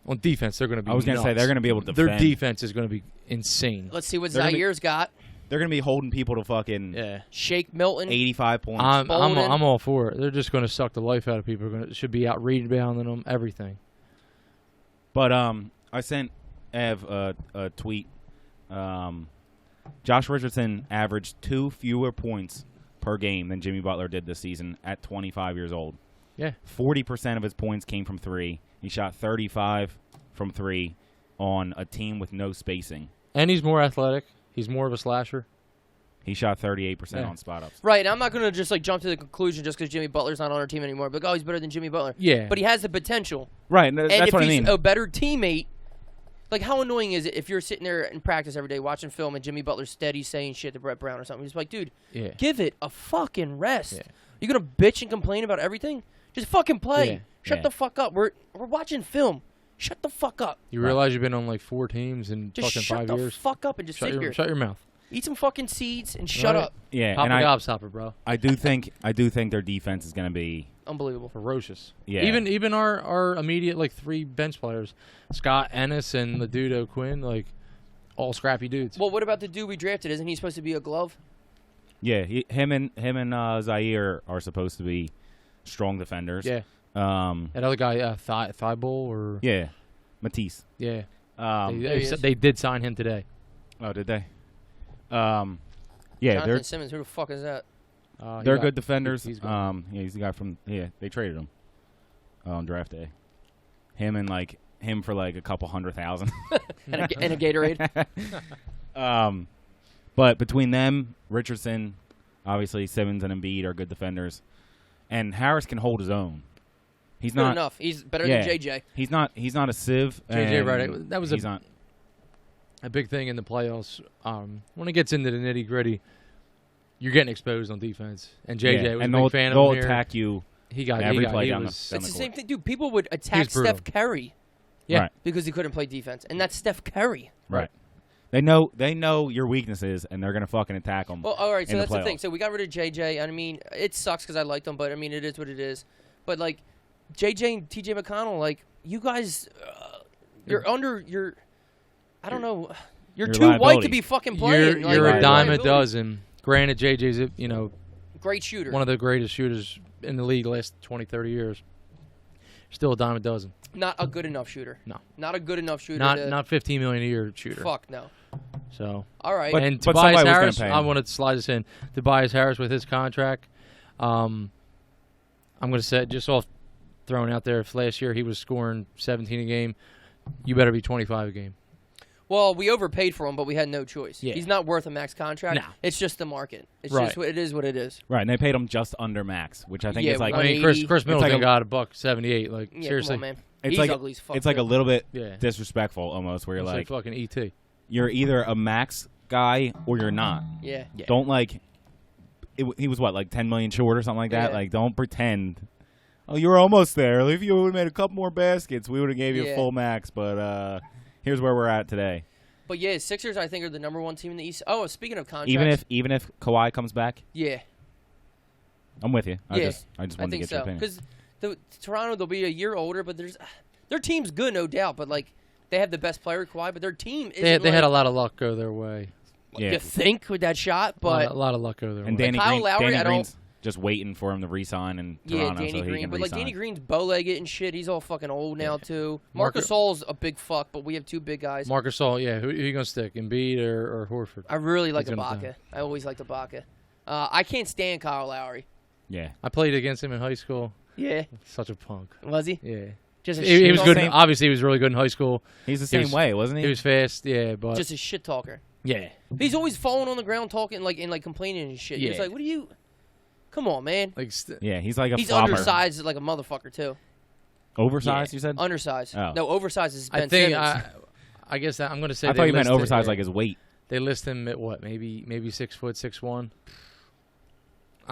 On defense, they're going to be. I was going to say they're going to be able to defend. Their defense is going to be insane. Let's see what Zaire's got. They're going to be holding people to fucking Shake Milton, 85 points. I'm all for it. They're just going to suck the life out of people. Should be out rebounding them, everything. But I sent Ev a tweet. Josh Richardson averaged 2 fewer points per game than Jimmy Butler did this season at 25 years old. Yeah. 40% of his points came from 3. He shot 35 from 3 on a team with no spacing. And he's more athletic. He's more of a slasher. He shot 38% on spot-ups. Right. I'm not going to just jump to the conclusion just because Jimmy Butler's not on our team anymore. But, he's better than Jimmy Butler. Yeah. But he has the potential. Right. That's what I mean. And if he's a better teammate, like how annoying is it if you're sitting there in practice every day watching film and Jimmy Butler's steady saying shit to Brett Brown or something. He's like, dude, give it a fucking rest. Yeah. You going to bitch and complain about everything? Just fucking play. Yeah. Shut the fuck up. We're watching film. Shut the fuck up. You realize you've been on like 4 teams in just fucking 5 years? Just shut the fuck up and just sit here. Shut your mouth. Eat some fucking seeds and shut up. Yeah, Pop a gobstopper, bro. I do think their defense is going to be unbelievable, ferocious. Yeah. Even our immediate 3 bench players, Scott Ennis and the dude O'Quinn, all scrappy dudes. Well, what about the dude we drafted? Isn't he supposed to be a glove? Yeah, him and Zaire are supposed to be strong defenders. Yeah. That other guy, Thibault or Matisse. Yeah. They did sign him today. Oh, did they? Jonathan Simmons. Who the fuck is that? They're good defenders. He's good. He's the guy from. Yeah, they traded him on draft day. Him for a couple $100,000 and a Gatorade. But between them, Richardson, obviously Simmons and Embiid are good defenders, and Harris can hold his own. He's not good enough. He's better than JJ. He's not a sieve. JJ, right? That was a big thing in the playoffs. When it gets into the nitty gritty, you're getting exposed on defense. And JJ was a big fan of him here. They'll attack you. He got every play down the It's the same thing, dude. People would attack Steph Curry, because he couldn't play defense, and that's Steph Curry. Right. They know your weaknesses, and they're gonna fucking attack them. Well, all right. So that's the thing. So we got rid of JJ. I mean, it sucks because I liked him, but I mean, it is what it is. But JJ and TJ McConnell, you guys, you're under your. I don't know. You're too white to be fucking playing. You're a dime a dozen. Granted, JJ's great shooter. One of the greatest shooters in the league the last 20, 30 years. Still a dime a dozen. Not a good enough shooter. No. Not a good enough shooter. Not $15 million a year shooter. Fuck no. So. All right. And Tobias Harris, I want to slide this in. Tobias Harris with his contract. I'm going to say, just off throwing out there, if last year he was scoring 17 a game, you better be 25 a game. Well, we overpaid for him, but we had no choice. Yeah. He's not worth a max contract. No. It's just the market. It's just what it is. What it is. Right, and they paid him just under max, which I think is I mean, Chris Middleton got $178. Yeah, seriously. come on, man. He's like ugly as fuck. it's like a little bit Yeah. disrespectful almost, where you're It's like fucking ET. you're either a max guy or you're not. Yeah. Don't like. He was what, like 10 million short or something like that. Yeah. Like, don't pretend. Oh, you were almost there. If you would have made a couple more baskets, we would have gave you a full max. But here's where we're at today. But yeah, Sixers I think are the #1 team in the East. Oh, speaking of contracts, Even if Kawhi comes back, yeah, I'm with you. I just I wanted to think get your so opinion. because Toronto they'll be a year older, but their team's good, no doubt. But like they have the best player, Kawhi, but their team isn't. They had a lot of luck go their way. Yeah. You think with that shot, but A lot of luck go their And way. Danny, Kyle Lowry, Danny I don't- Green's just waiting for him to re-sign in Toronto Danny so he Green. can But like re-sign. Danny Green's bow-legged and shit. He's all fucking old now too. Marc Marc Gasol's a big fuck, but we have two big guys. Marc Gasol, yeah. Who you gonna stick? Embiid or Horford? I really like He's gonna Ibaka. I always liked Ibaka. I can't stand Kyle Lowry. Yeah. I played against him in high school. Yeah, Such a punk. was he? Yeah. Just a He was shit good. Same- Obviously, he was really good in high school. He's the same way, wasn't he? He was fast, yeah, but Just a shit talker. yeah. He's always falling on the ground talking and complaining and shit. He's Yeah. like, "What are you? Come on, man." Like Yeah, he's like a He's flopper. undersized like a motherfucker too. Oversized, Yeah. you said? Undersized. Oh. No, oversized is Ben I think Simmons. I guess that I'm gonna say. I they thought you meant listed- oversized yeah. like his weight. They list him at what? Maybe 6 foot, 6'1".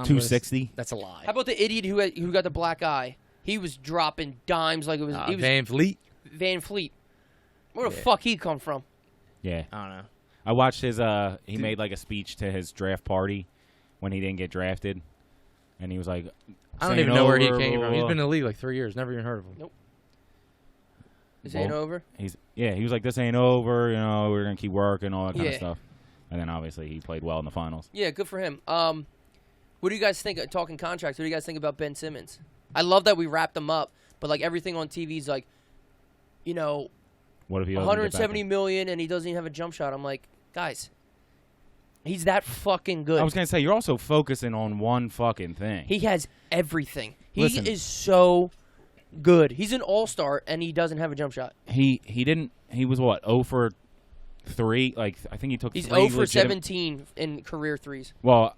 260. That's a lie. How about the idiot who got the black eye? He was dropping dimes like it was. He was Van Vliet? Van Fleet. Where the Yeah. fuck he come from? Yeah. I don't know. I watched his he made like a speech to his draft party when he didn't get drafted. And he was like I don't saying even know where he over, came blah, from. He's blah, been in the league like 3 years. Never even heard of him. Nope. This ain't Well, over. he was like, this ain't over, we're gonna keep working, all that kind of Yeah. stuff. And then obviously he played well in the finals. Yeah, good for him. What do you guys think? Talking contracts. What do you guys think about Ben Simmons? I love that we wrapped him up, but like everything on TV is like, What if he doesn't get back 170 in? million and he doesn't even have a jump shot. I'm like, guys, he's that fucking good. I was gonna say you're also focusing on one fucking thing. He has everything. He Listen. is so good. He's an all-star and he doesn't have a jump shot. He didn't. He was what 0 for 3. Like I think he took. He's 3 0 for legitimate- 17 in career threes. Well,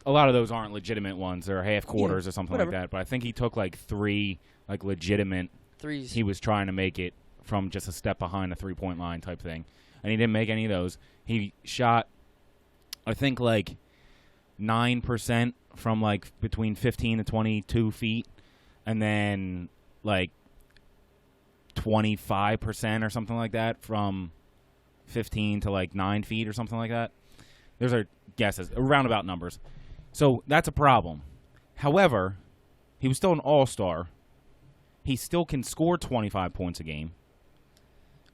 a lot of those aren't legitimate ones. They're half quarters Yeah, or something whatever. like that. But I think he took like 3 like legitimate. Threes. He was trying to make it from just a step behind the 3-point line type thing, and he didn't make any of those. He shot, I think, like 9% from like between 15 to 22 feet, and then like 25% or something like that from 15 to like 9 feet or something like that. Those are guesses, roundabout numbers. So that's a problem. However, he was still an all-star. He still can score 25 points a game.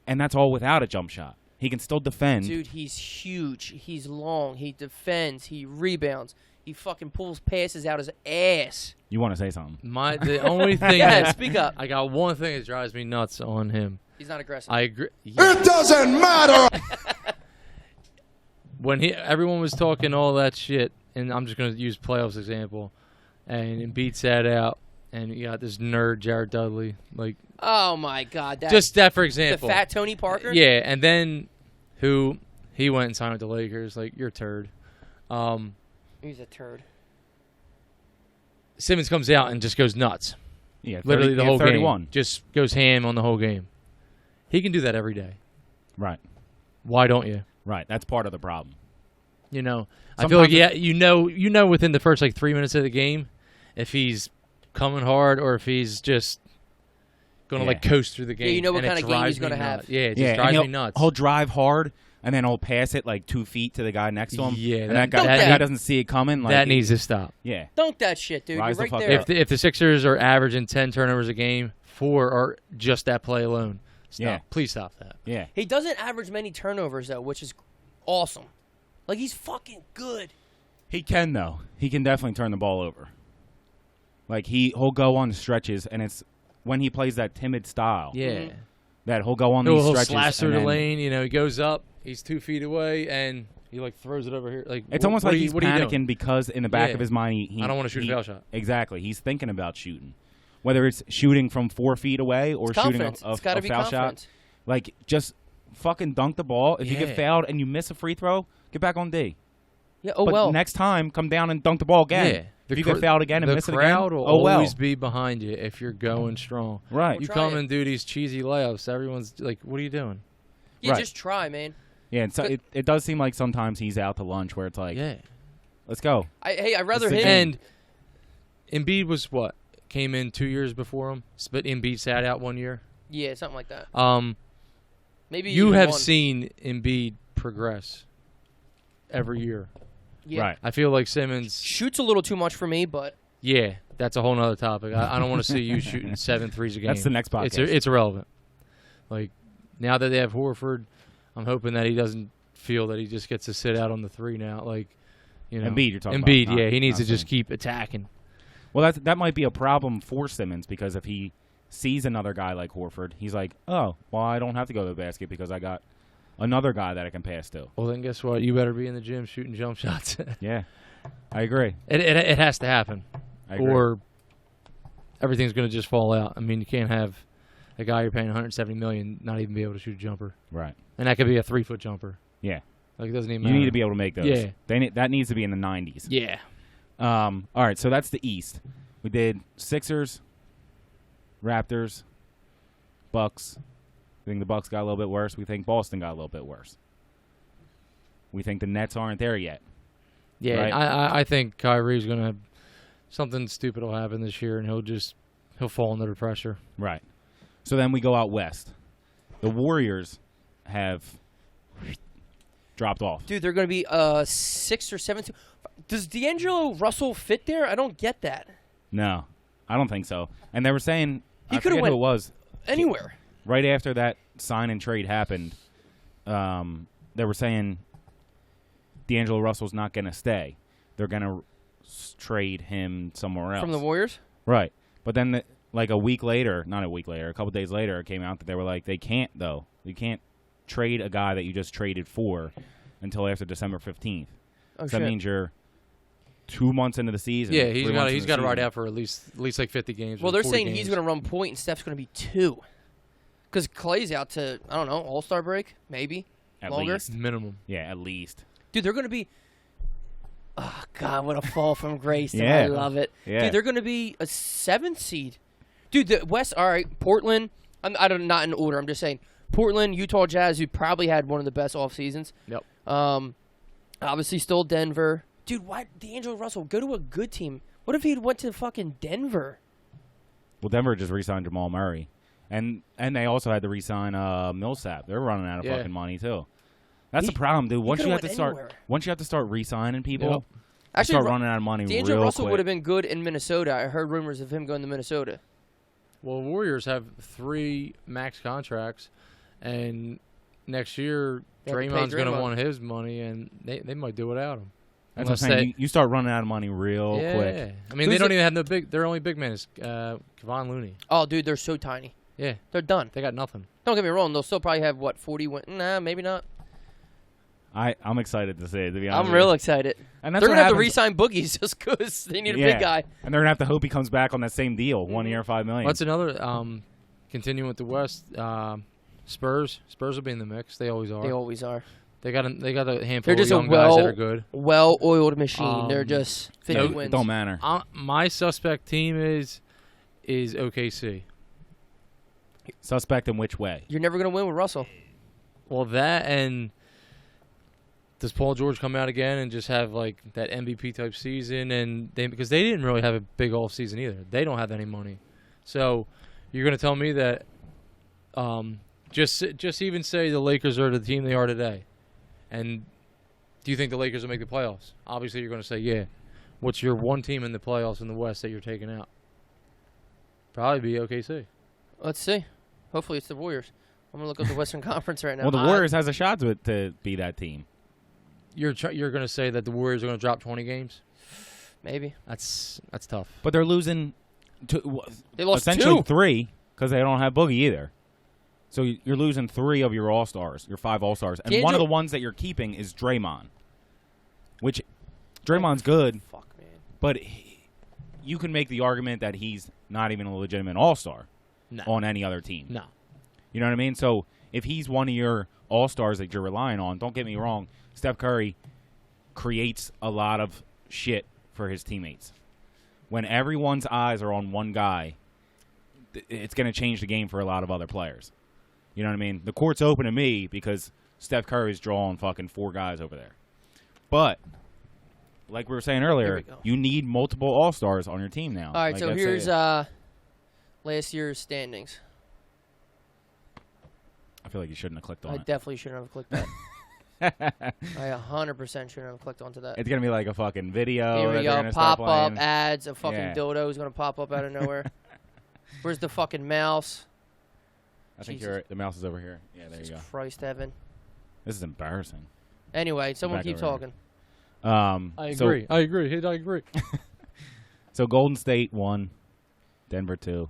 And that's all without a jump shot. He can still defend. Dude, he's huge. He's long. He defends. He rebounds. He fucking pulls passes out his ass. You want to say something? The only thing Yeah, that speak up. I got one thing that drives me nuts on him. He's not aggressive. I agree. Yeah. It doesn't matter. When everyone was talking all that shit, and I'm just gonna use playoffs example, and Embiid sat out, and you got this nerd Jared Dudley, like Oh my God! just that for the example. fat Tony Parker. Yeah, and then he went and signed with the Lakers. Like, you're a turd. He's a turd. Simmons comes out and just goes nuts. Yeah, Literally the whole 31. game. Just goes ham on the whole game. He can do that every day. Right. Why don't you? Right. That's part of the problem. You know, I feel like Sometimes you know within the first like 3 minutes of the game if he's coming hard or if he's just going to like coast through the game. Yeah, you know what and it kind of game drives he's gonna me have. nuts. Yeah, it just Yeah, and drives me nuts. He'll drive hard, and then he'll pass it like 2 feet to the guy next to him. Yeah, and that guy, that- that guy doesn't see it coming. Like, that needs to stop. Yeah. Dunk that shit, dude. Rise You're the right fuck there. up. If the Sixers are averaging 10 turnovers a game, 4 are just that play alone. Stop. Yeah. Please stop that. Yeah. He doesn't average many turnovers though, which is awesome. Like he's fucking good. He can, though. He can definitely turn the ball over. Like, he'll go on stretches, and it's when he plays that timid style. Yeah. That he'll go on He'll, these he'll stretches. slash through and the then- lane. You know, he goes up. He's 2 feet away, and he like throws it over here. Like It's almost what like are you- he's what are you doing? panicking because in the back Yeah. of his mind, he I don't wanna shoot a foul shot. Exactly. He's thinking about shooting. Whether it's shooting from 4 feet away or It's shooting confidence. a It's gotta be foul shot. confidence. Like, just fucking dunk the ball. If you Yeah. get fouled and you miss a free throw, get back on D. Yeah. Oh but well. next time, come down and dunk the ball again. Yeah. If you get fouled again and miss it again, the crowd will always be behind you if you're going strong. Right. You come and do these cheesy layups. Everyone's like, what are you doing? Yeah, Right. just try, man. Yeah, and so it does seem like sometimes he's out to lunch where it's like, Yeah. let's go. I'd rather him. And Embiid was what? Came in 2 years before him, but Embiid sat out 1 year. Yeah, something like that. Maybe you even have one. seen Embiid progress every year. Yeah. Right. I feel like Simmons Shoots a little too much for me, but yeah, that's a whole nother topic. I don't want to see you shooting 7 threes a game. That's the next podcast. It's irrelevant. Like, now that they have Horford, I'm hoping that he doesn't feel that he just gets to sit out on the 3 now. Like, you know, Embiid, you're talking about. Embiid, not- yeah, he needs to not just Simmons. keep attacking. Well, that might be a problem for Simmons because if he sees another guy like Horford, he's like, oh, well, I don't have to go to the basket because I got another guy that I can pass to. Well, then guess what? You better be in the gym shooting jump shots. Yeah, I agree. It has to happen, I agree. or everything's going to just fall out. I mean, you can't have a guy you're paying $170 million not even be able to shoot a jumper, Right. and that could be a 3-foot jumper. Yeah. Like, it doesn't even You matter. need to be able to make those. Yeah. That needs to be in the 90s. Yeah. All right, so that's the East. We did Sixers, Raptors, Bucks. We think the Bucks got a little bit worse. We think Boston got a little bit worse. We think the Nets aren't there yet. Yeah, Right. I think Kyrie's going to – something stupid will happen this year, and he'll fall under the pressure. Right. So then we go out west. The Warriors have dropped off. dude, they're going to be 6 or 7. Does D'Angelo Russell fit there? I don't get that. No, I don't think so. And they were saying He I coulda forget went who it was. Anywhere. Right after that sign and trade happened, they were saying D'Angelo Russell's not going to stay. They're going to trade him somewhere else. From the Warriors? Right. But then, like a week later, not a week later, a couple days later, it came out that they were like, they can't, though. You can't trade a guy that you just traded for until after December 15th. Oh, So that means you're 2 months into the season. Yeah, he's 3 got months he's into got to the ride season. out for at least like 50 games. Well, or they're 40 saying games. he's going to run point and Steph's going to be 2. Because Clay's out to, I don't know, All-Star break? Maybe? At Longer? least. minimum. Yeah, at least. Dude, they're going to be... Oh, God, what a fall from grace. Yeah. I love it. Yeah. Dude, they're going to be a 7th seed. Dude, the West, all right, Portland, I don't, not in order, I'm just saying. Portland, Utah Jazz, who probably had one of the best off seasons. Yep. Obviously still Denver. Dude, why D'Angelo Russell? Go to a good team. What if he went to fucking Denver? Well, Denver just re-signed Jamal Murray. And they also had to re-sign Millsap. They're running out of Yeah. fucking money, too. That's the problem, dude. Once could've you have to went start anywhere. once you have to start re-signing people, Yep. you Actually, start running out of money D'Angelo real Russell quick. would have been good in Minnesota. I heard rumors of him going to Minnesota. Well, Warriors have 3 max contracts, and next year They have to pay Draymond's going to Draymond. want his money, and they might do without him. That's what I'm saying. You start running out of money real quick. I mean, Who's they don't it- even have no big. Their only big man is Kevon Looney. Oh, dude, they're so tiny. Yeah, They're done. they got nothing. Don't get me wrong. They'll still probably have, 40 wins? Nah, maybe not. I'm excited to see it, to be honest. I'm real excited. And that's They're what going to have to happens- re-sign Boogies just because they need a Yeah. big guy. And they're going to have to hope he comes back on that same deal, 1 year, $5 million. What's another? Continuing with the West, Spurs. Spurs will be in the mix. They always are. They always are. They got a handful They're of just a young guys that are good. well-oiled machine. They're just 50 it wins. don't matter. My suspect team is OKC. Suspect in which way? You're never going to win with Russell. Well, that and does Paul George come out again and just have like that MVP type season? And because they didn't really have a big off season either. They don't have any money. So you're going to tell me that just even say the Lakers are the team they are today, and do you think the Lakers will make the playoffs? Obviously, you're going to say yeah. What's your one team in the playoffs in the West that you're taking out? Probably be OKC. Let's see. Hopefully it's the Warriors. I'm going to look at the Western Conference right now. Well, the Warriors has a shot to be that team. You're going to say that the Warriors are going to drop 20 games? Maybe. That's tough. But they're losing They lost essentially 2. 3 because they don't have Boogie either. So you're losing 3 of your All-Stars, your 5 All-Stars. And one of the ones that you're keeping is Draymond, which Draymond's good, Fuck, man. but you can make the argument that he's not even a legitimate All-Star on any other team. No. You know what I mean? So if he's one of your All-Stars that you're relying on, don't get me wrong, Steph Curry creates a lot of shit for his teammates. when everyone's eyes are on one guy, it's going to change the game for a lot of other players. You know what I mean? The court's open to me because Steph Curry's drawing fucking 4 guys over there. But like we were saying earlier, you need multiple All-Stars on your team now. All right, like so here's last year's standings. I feel like you shouldn't have clicked on it. I definitely shouldn't have clicked that. I 100% shouldn't have clicked onto that. It's going to be like a fucking video. Here we go. Pop-up ads. A fucking Yeah. dildo is going to pop up out of nowhere. Where's the fucking mouse? I think you're right. The mouse is over here. Yeah, there you go. Christ, Evan. This is embarrassing. Anyway, someone Back keep over talking. I agree. I agree. So Golden State 1, Denver 2,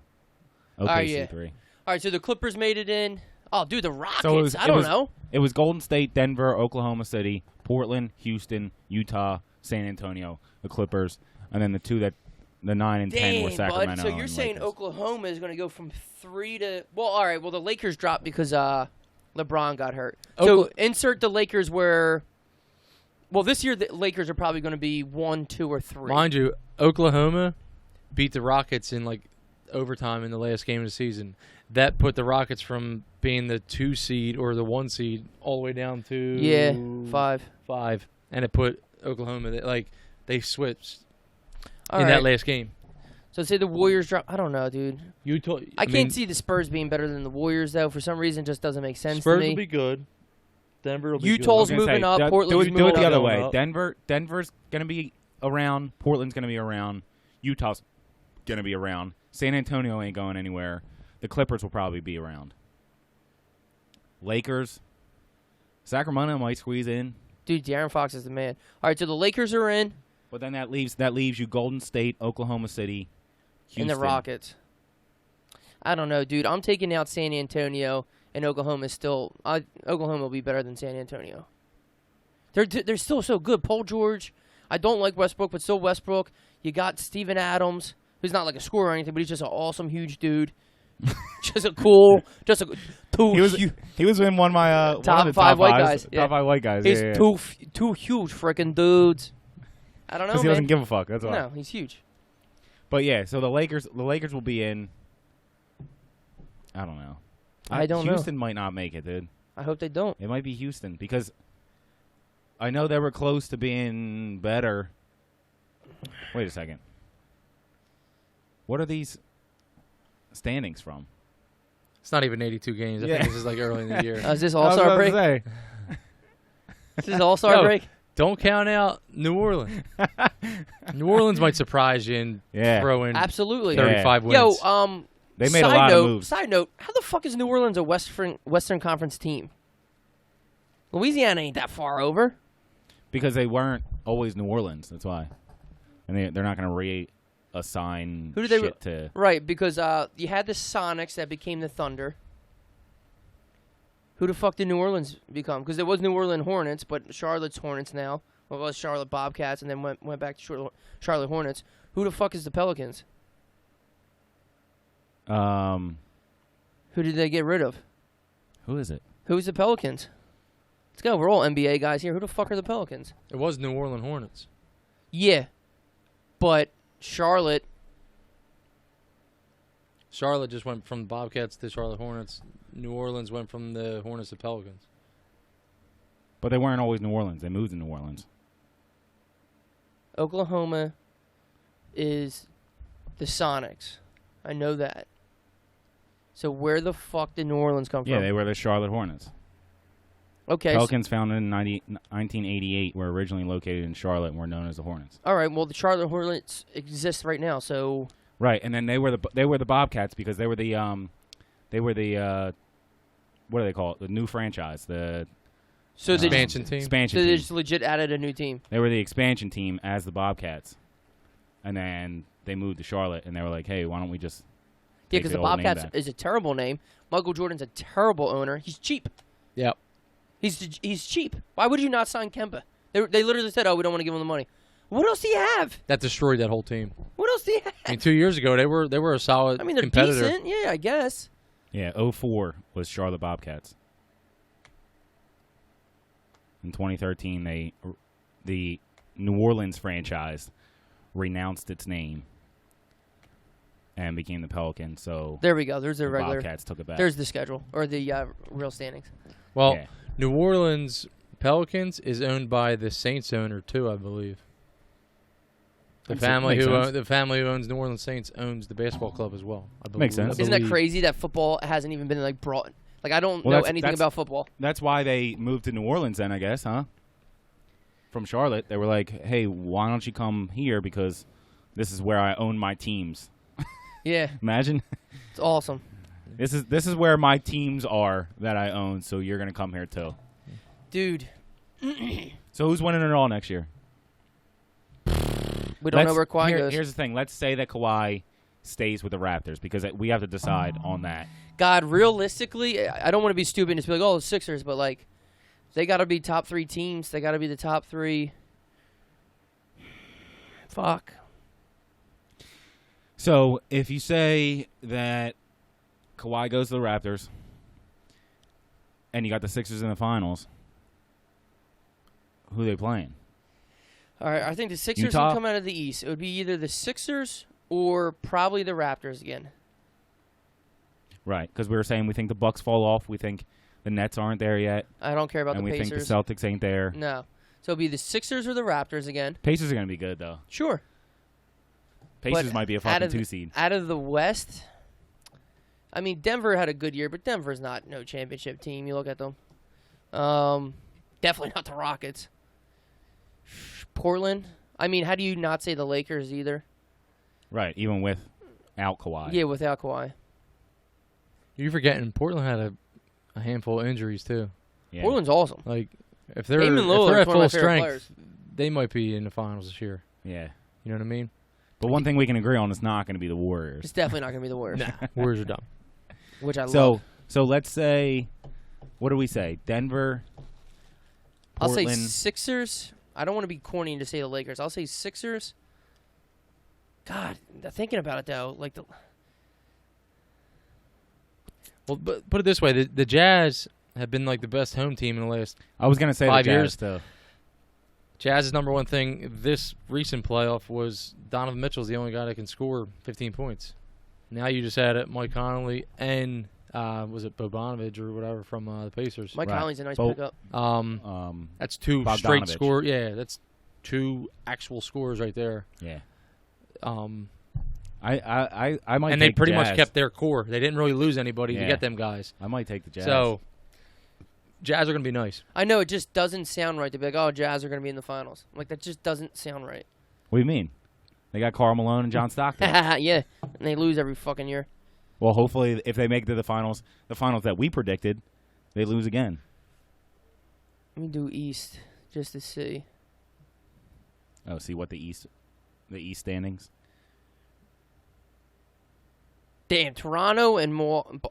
OKC 3. All right, so the Clippers made it in. Oh, dude, the Rockets. So I don't know. It was Golden State, Denver, Oklahoma City, Portland, Houston, Utah, San Antonio, the Clippers, and then the 9 and 10 were Sacramento. Bud. So you're saying Lakers. Oklahoma is going to go from 3 to all right. Well, the Lakers dropped because LeBron got hurt. So insert the Lakers where. Well, this year the Lakers are probably going to be 1, 2, or 3. Mind you, Oklahoma beat the Rockets in like overtime in the last game of the season. That put the Rockets from being the 2 seed or the 1 seed all the way down to 5, and it put Oklahoma they switched that last game. So say the Warriors drop. I don't know, dude. I can't see the Spurs being better than the Warriors though. For some reason, it just doesn't make sense to me. Spurs will be good. Denver will be Utah's good. moving up. Portland's moving up. Do it the other way. Denver's going to be around. Portland's going to be around. Utah's going to be around. San Antonio ain't going anywhere. The Clippers will probably be around. Lakers. Sacramento might squeeze in. Dude, De'Aaron Fox is the man. All right, so the Lakers are in. But then that leaves you Golden State, Oklahoma City, Houston. And the Rockets. I don't know, dude. I'm taking out San Antonio, and Oklahoma is still. Oklahoma will be better than San Antonio. They're still so good. Paul George. I don't like Westbrook, but still Westbrook. You got Steven Adams, who's not like a scorer or anything, but he's just an awesome, huge dude. He was in one of my top 5 white guys. Top 5 white guys. He's yeah. two huge freaking dudes. I don't know, because he doesn't give a fuck. That's why. No, he's huge. But yeah, so the Lakers will be in. I don't know. I don't know. Houston might not make it, dude. I hope they don't. It might be Houston because I know they were close to being better. Wait a second. What are these standings from? It's not even 82 games. I think this is like early in the year. Is this All-Star break? This is All-Star break? Don't count out New Orleans. New Orleans might surprise you and throw in absolutely 35 wins. Yo, they made a lot of moves. Side note, how the fuck is New Orleans a Western Conference team? Louisiana ain't that far over. Because they weren't always New Orleans. That's why. And they're not going to reassign shit to... Right, because you had the Sonics that became the Thunder. Who the fuck did New Orleans become? Because there was New Orleans Hornets, but Charlotte's Hornets now. Well, it was Charlotte Bobcats, and then went back to Charlotte Hornets. Who the fuck is the Pelicans? Who did they get rid of? Who is it? Who's the Pelicans? Let's go. We're all NBA guys here. Who the fuck are the Pelicans? It was New Orleans Hornets. Yeah, but Charlotte just went from Bobcats to Charlotte Hornets. New Orleans went from the Hornets to Pelicans. But they weren't always New Orleans. They moved to New Orleans. Oklahoma is the Sonics. I know that. So where the fuck did New Orleans come from? Yeah, they were the Charlotte Hornets. Okay. Pelicans founded in 1988 were originally located in Charlotte and were known as the Hornets. All right. Well, the Charlotte Hornets exist right now, so. Right, and then they were the Bobcats because they were the what do they call it? The new franchise, the expansion team. Expansion so they team. just legit added a new team. They were the expansion team as the Bobcats, and then they moved to Charlotte, and they were like, "Hey, why don't we just?" Yeah, because the Bobcats is a terrible name. Michael Jordan's a terrible owner. He's cheap. Yep. He's cheap. Why would you not sign Kemba? They literally said, "Oh, we don't want to give him the money." What else do you have? That destroyed that whole team. What else do you have? I mean, 2 years ago they were a solid. I mean, they're competitor. decent. Yeah, I guess. Yeah, 04 was Charlotte Bobcats. In 2013, the New Orleans franchise renounced its name and became the Pelicans. So there we go. There's the regular. Bobcats took it back. There's the schedule or the real standings. Well, Yeah. New Orleans Pelicans is owned by the Saints owner too, I believe. The family who owns New Orleans Saints owns the basketball club as well. I believe. Makes sense. Isn't that crazy that football hasn't even been like brought? Like I don't know anything about football. That's why they moved to New Orleans then, I guess, huh? From Charlotte, they were like, "Hey, why don't you come here because this is where I own my teams." Yeah. Imagine. It's awesome. This is where my teams are that I own, so you're gonna come here too, dude. So who's winning it all next year? We don't know where Kawhi goes. Here's the thing. Let's say that Kawhi stays with the Raptors because we have to decide on that. God, realistically, I don't want to be stupid and just be like, oh, the Sixers, but like, they got to be top 3 teams. They got to be the top 3. Fuck. So if you say that Kawhi goes to the Raptors and you got the Sixers in the finals, who are they playing? All right, I think the Sixers Utah? would come out of the East. It would be either the Sixers or probably the Raptors again. Right, because we were saying we think the Bucks fall off. We think the Nets aren't there yet. I don't care about the Pacers. And we think the Celtics ain't there. No. So it'll be the Sixers or the Raptors again. Pacers are going to be good, though. Sure. Pacers might be a fucking 2 seed. Out of the West, I mean, Denver had a good year, but Denver's not no championship team. You look at them. Definitely not the Rockets. Portland. I mean, how do you not say the Lakers either? Right, even without Kawhi. Yeah, without Kawhi. You're forgetting Portland had a handful of injuries too. Yeah. Portland's awesome. Like if they're at full strength, players. They might be in the finals this year. Yeah. You know what I mean? But one thing we can agree on is not going to be the Warriors. It's definitely not going to be the Warriors. Nah, Warriors are dumb. Which I love. So let's say, what do we say? Denver, Portland. I'll say Sixers. I don't want to be corny and to say the Lakers. I'll say Sixers. God, thinking about it though, like the. Well, but put it this way: the Jazz have been like the best home team in the last. I was going to say 5 the Jazz years. too. Jazz's number one thing this recent playoff was Donovan Mitchell's the only guy that can score 15 points. Now you just had Mike Conley and was it Bogdanovich or whatever from the Pacers. Mike Conley's a nice pickup. That's 2 straight scores. Yeah, that's 2 actual scores right there. Yeah. And I might. they take pretty Jazz. much kept their core. They didn't really lose anybody to get them guys. I might take the Jazz. So, Jazz are going to be nice. I know it just doesn't sound right to be like, oh, Jazz are going to be in the finals. Like that just doesn't sound right. What do you mean? They got Karl Malone and John Stockton. Yeah, and they lose every fucking year. Well, hopefully, if they make it to the finals that we predicted, they lose again. Let me do East just to see. Oh, see what the East standings. Damn, Toronto and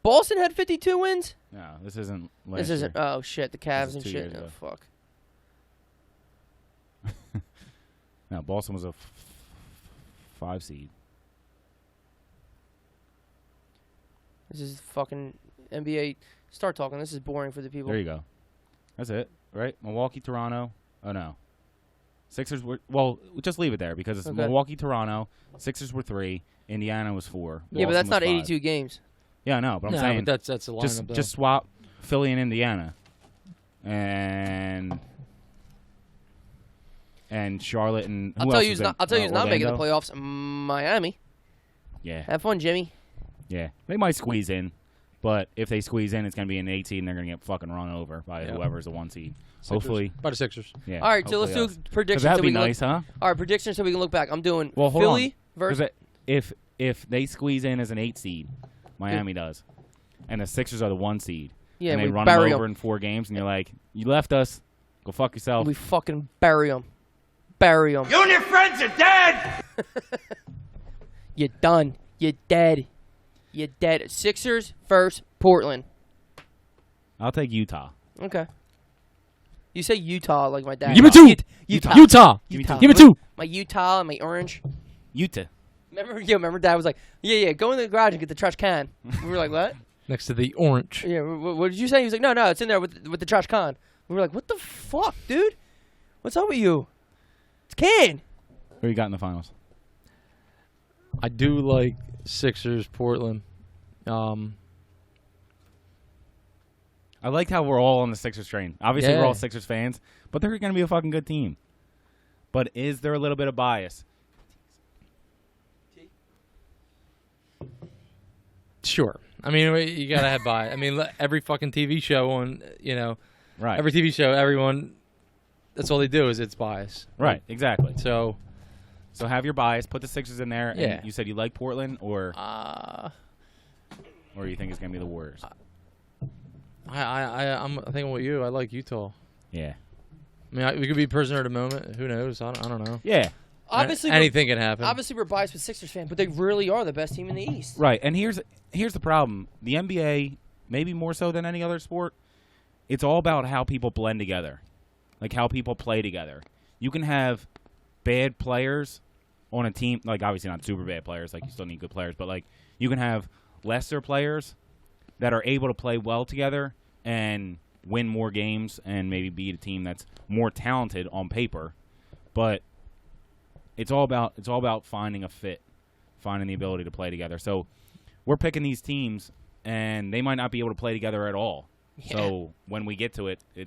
Boston had 52 wins? No, this isn't last This isn't. year. Oh, shit. The Cavs and 2 shit. years Oh, ago. fuck. No, Boston was a 5 seed. This is fucking NBA. Start talking. This is boring for the people. There you go. That's it, right? Milwaukee, Toronto. Oh, no. Sixers were... Well, just leave it there because it's Milwaukee, Toronto. Sixers were 3. Indiana was 4. Yeah, but that's not 5. 82 games. Yeah, I know, but I'm saying... But that's a lineup, just swap Philly and Indiana. And Charlotte and... I'll tell you who's not making the playoffs. Miami. Yeah. Have fun, Jimmy. Yeah. They might squeeze in. But if they squeeze in, it's going to be an 8 seed, and they're going to get fucking run over by whoever's a 1 seed. Sixers. Hopefully. By the Sixers. Yeah. All right, so let's do predictions. That'd so be nice, huh? All right, predictions so we can look back. I'm doing hold Philly on. versus... If they squeeze in as an 8 seed, Miami does, and the Sixers are the 1 seed, yeah, and they we run them bury over in 4 games, and you're like, you left us, go fuck yourself. We fucking bury them. Bury them. You and your friends are dead! You're done. You're dead. You're dead. Sixers versus Portland. I'll take Utah. Okay. You say Utah like my dad. Give me 2! Utah. Give me 2! My Utah and my orange. Utah. Remember Dad was like, yeah, go in the garage and get the trash can. We were like, what? Next to the orange. Yeah, what did you say? He was like, no, it's in there with the trash can. We were like, what the fuck, dude? What's up with you? It's can. Who you got in the finals? I do like Sixers, Portland. I like how we're all on the Sixers train. Obviously, Yeah. we're all Sixers fans, but they're going to be a fucking good team. But is there a little bit of bias? Sure. I mean, you gotta have bias. I mean, every fucking TV show on, Right. every TV show, everyone, that's all they do is it's bias. Right, exactly. So have your bias. Put the Sixers in there. Yeah. And you said you like Portland, or you think it's going to be the Warriors? I'm thinking with you. I like Utah. Yeah. I mean, we could be prisoner of the moment. Who knows? I don't know. Yeah. Obviously, anything can happen. Obviously, we're biased with Sixers fans, but they really are the best team in the East. Right, and here's the problem. The NBA, maybe more so than any other sport, it's all about how people blend together, like how people play together. You can have bad players on a team, like obviously not super bad players, like you still need good players, but like you can have lesser players that are able to play well together and win more games and maybe beat a team that's more talented on paper, but it's all about finding a fit, finding the ability to play together. So we're picking these teams, and they might not be able to play together at all. Yeah. So when we get to it, they're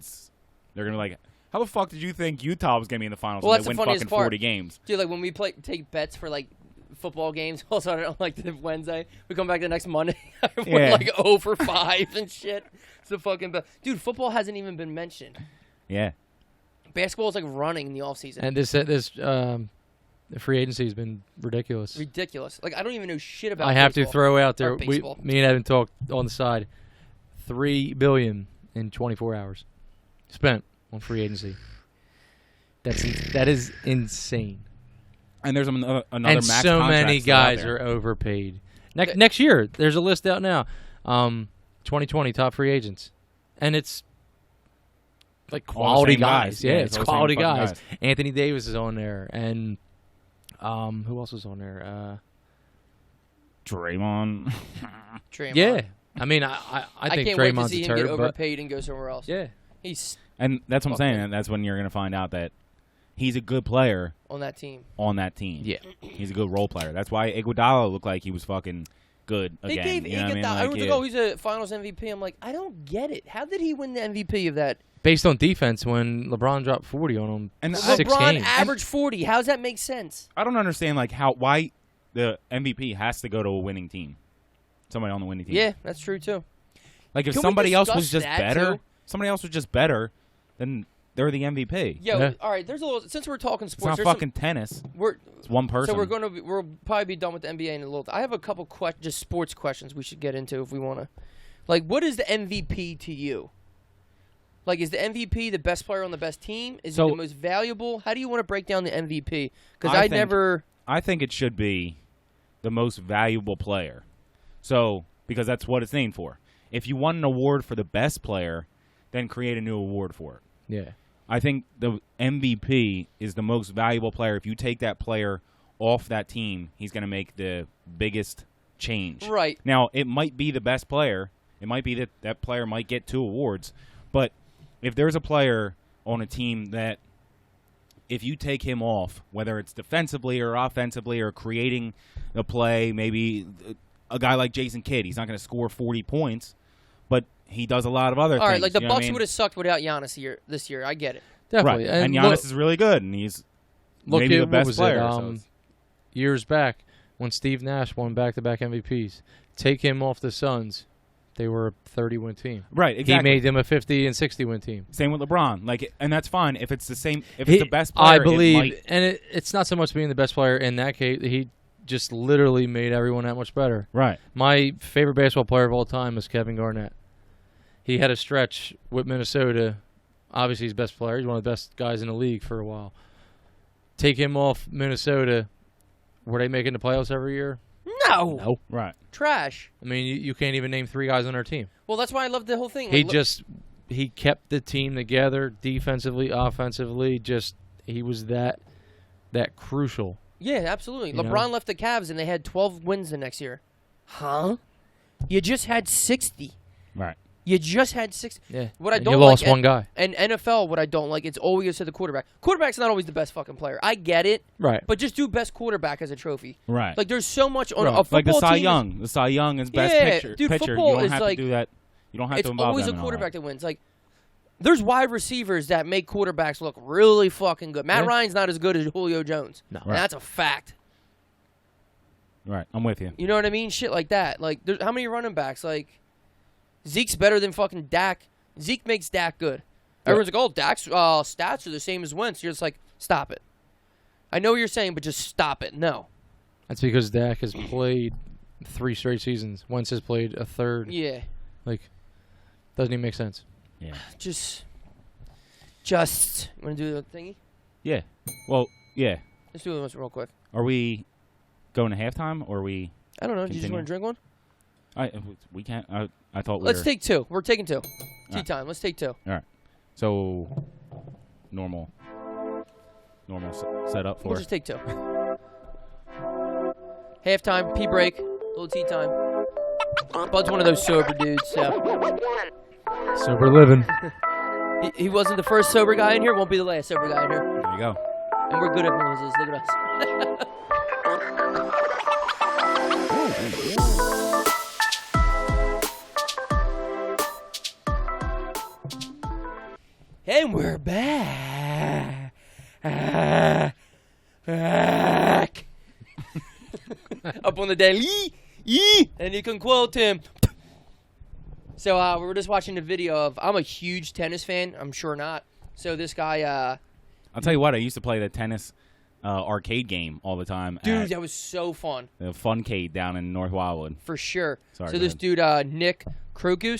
gonna be like, "How the fuck did you think Utah was gonna be in the finals? Well, when that's they win the funniest fucking part. 40 games." Dude, like when we take bets for like football games, also on like the Wednesday, we come back the next Monday, we're like 0 for 5 and shit. It's the fucking dude. Football hasn't even been mentioned. Yeah. Basketball is like running in the off season. And this the free agency has been ridiculous. Ridiculous. Like I don't even know shit about. I have baseball. to throw out there. Me and Evan talked on the side. $3 billion in 24 hours spent on free agency. That is insane. And there's another and max so contract many still out guys there. are overpaid. Next year, there's a list out now. 2020 top free agents, and it's like quality guys. Yeah, it's quality guys. Anthony Davis is on there, and who else is on there? Draymond. Yeah, I mean, I think can't Draymond's wait to see a him turd, get overpaid and go somewhere else. Yeah, And that's what I'm saying. And that's when you're going to find out that he's a good player on that team. Yeah, he's a good role player. That's why Iguodala looked like he was fucking good again. They gave you know what I mean? everyone's like, oh, he's a Finals MVP. I'm like, I don't get it. How did he win the MVP of that? based on defense when LeBron dropped 40 on him. And 6 LeBron games. averaged 40. How does that make sense? I don't understand why the MVP has to go to a winning team. Somebody on the winning team. Yeah, that's true too. Like if Can we somebody else was discuss just that, better, too? somebody else was just better, then they're the MVP. Yo, all right. There's a little. Since we're talking It's sports, not fucking tennis. It's one person. So we'll probably be done with the NBA in a little. I have a couple just sports questions we should get into if we want to. Like, what is the MVP to you? Like, is the MVP the best player on the best team? Is it the most valuable? How do you want to break down the MVP? Because I think it should be the most valuable player. So, because that's what it's named for. If you won an award for the best player, then create a new award for it. Yeah. I think the MVP is the most valuable player. If you take that player off that team, he's going to make the biggest change. Right. Now, it might be the best player. It might be that player might get 2 awards. But if there's a player on a team that if you take him off, whether it's defensively or offensively or creating a play, maybe a guy like Jason Kidd, he's not going to score 40 points, but he does a lot of other things. All right, like the Bucks would would have sucked without Giannis this year. I get it. Definitely. Right. And Giannis is really good, and he's maybe the best player. Years back when Steve Nash won back-to-back MVPs, take him off the Suns, they were a 30-win team. Right, exactly. He made them a 50 and 60-win team. Same with LeBron. And that's fine if it's the same. If it's the best player, I believe, and it's not so much being the best player in that case. He just literally made everyone that much better. Right. My favorite basketball player of all time is Kevin Garnett. He had a stretch with Minnesota. Obviously, he's the best player. He's one of the best guys in the league for a while. Take him off Minnesota. Were they making the playoffs every year? No. Right. Trash. I mean, you can't even name 3 guys on their team. Well, that's why I love the whole thing. He kept the team together defensively, offensively. He was that crucial. Yeah, absolutely. LeBron left the Cavs and they had 12 wins the next year. Huh? You just had 60. Right. You just had 6. Yeah. What I And don't you lost like, one guy. And NFL, what I don't like, it's always to the quarterback. Quarterback's not always the best fucking player. I get it. Right. But just do best quarterback as a trophy. Right. Like, there's so much on Right. a football like the Cy team. Young. The Cy Young is best Yeah, pitcher. dude, pitcher. football You don't is have like- to do that. You don't have It's to involve always a them and all quarterback that. that wins. Like, there's wide receivers that make quarterbacks look really fucking good. Matt Yeah. Ryan's not as good as Julio Jones. No. And that's a fact. Right. I'm with you. You know what I mean? Shit like that. Like, how many running backs? Like, Zeke's better than fucking Dak. Zeke makes Dak good. Everyone's like, oh, Dak's stats are the same as Wentz. You're just like, stop it. I know what you're saying, but just stop it. No. That's because Dak has played 3 straight seasons. Wentz has played a third. Yeah. Like, doesn't even make sense. Yeah. Just. You want to do the thingy? Yeah. Well, yeah. Let's do it real quick. Are we going to halftime or are we? I don't know. Do you just Continue. want to drink one? We can't. I thought we Let's were. take 2. We're taking 2. Tea Alright. time. Let's take 2. All right. So normal setup for. We'll just take 2. Halftime, pee break, little tea time. Bud's one of those sober dudes, so Sober living. he wasn't the first sober guy in here. Won't be the last sober guy in here, There you go. and we're good at noises. Look at us. And we're back. Up on the daily, and you can quote him. So we were just watching the video of. I'm a huge tennis fan. I'm sure not. So this guy, I'll tell you what. I used to play the tennis arcade game all the time. dude, at that was so fun the Funcade down in North Wildwood. for sure. Sorry, So go this dude, Nick Kruger,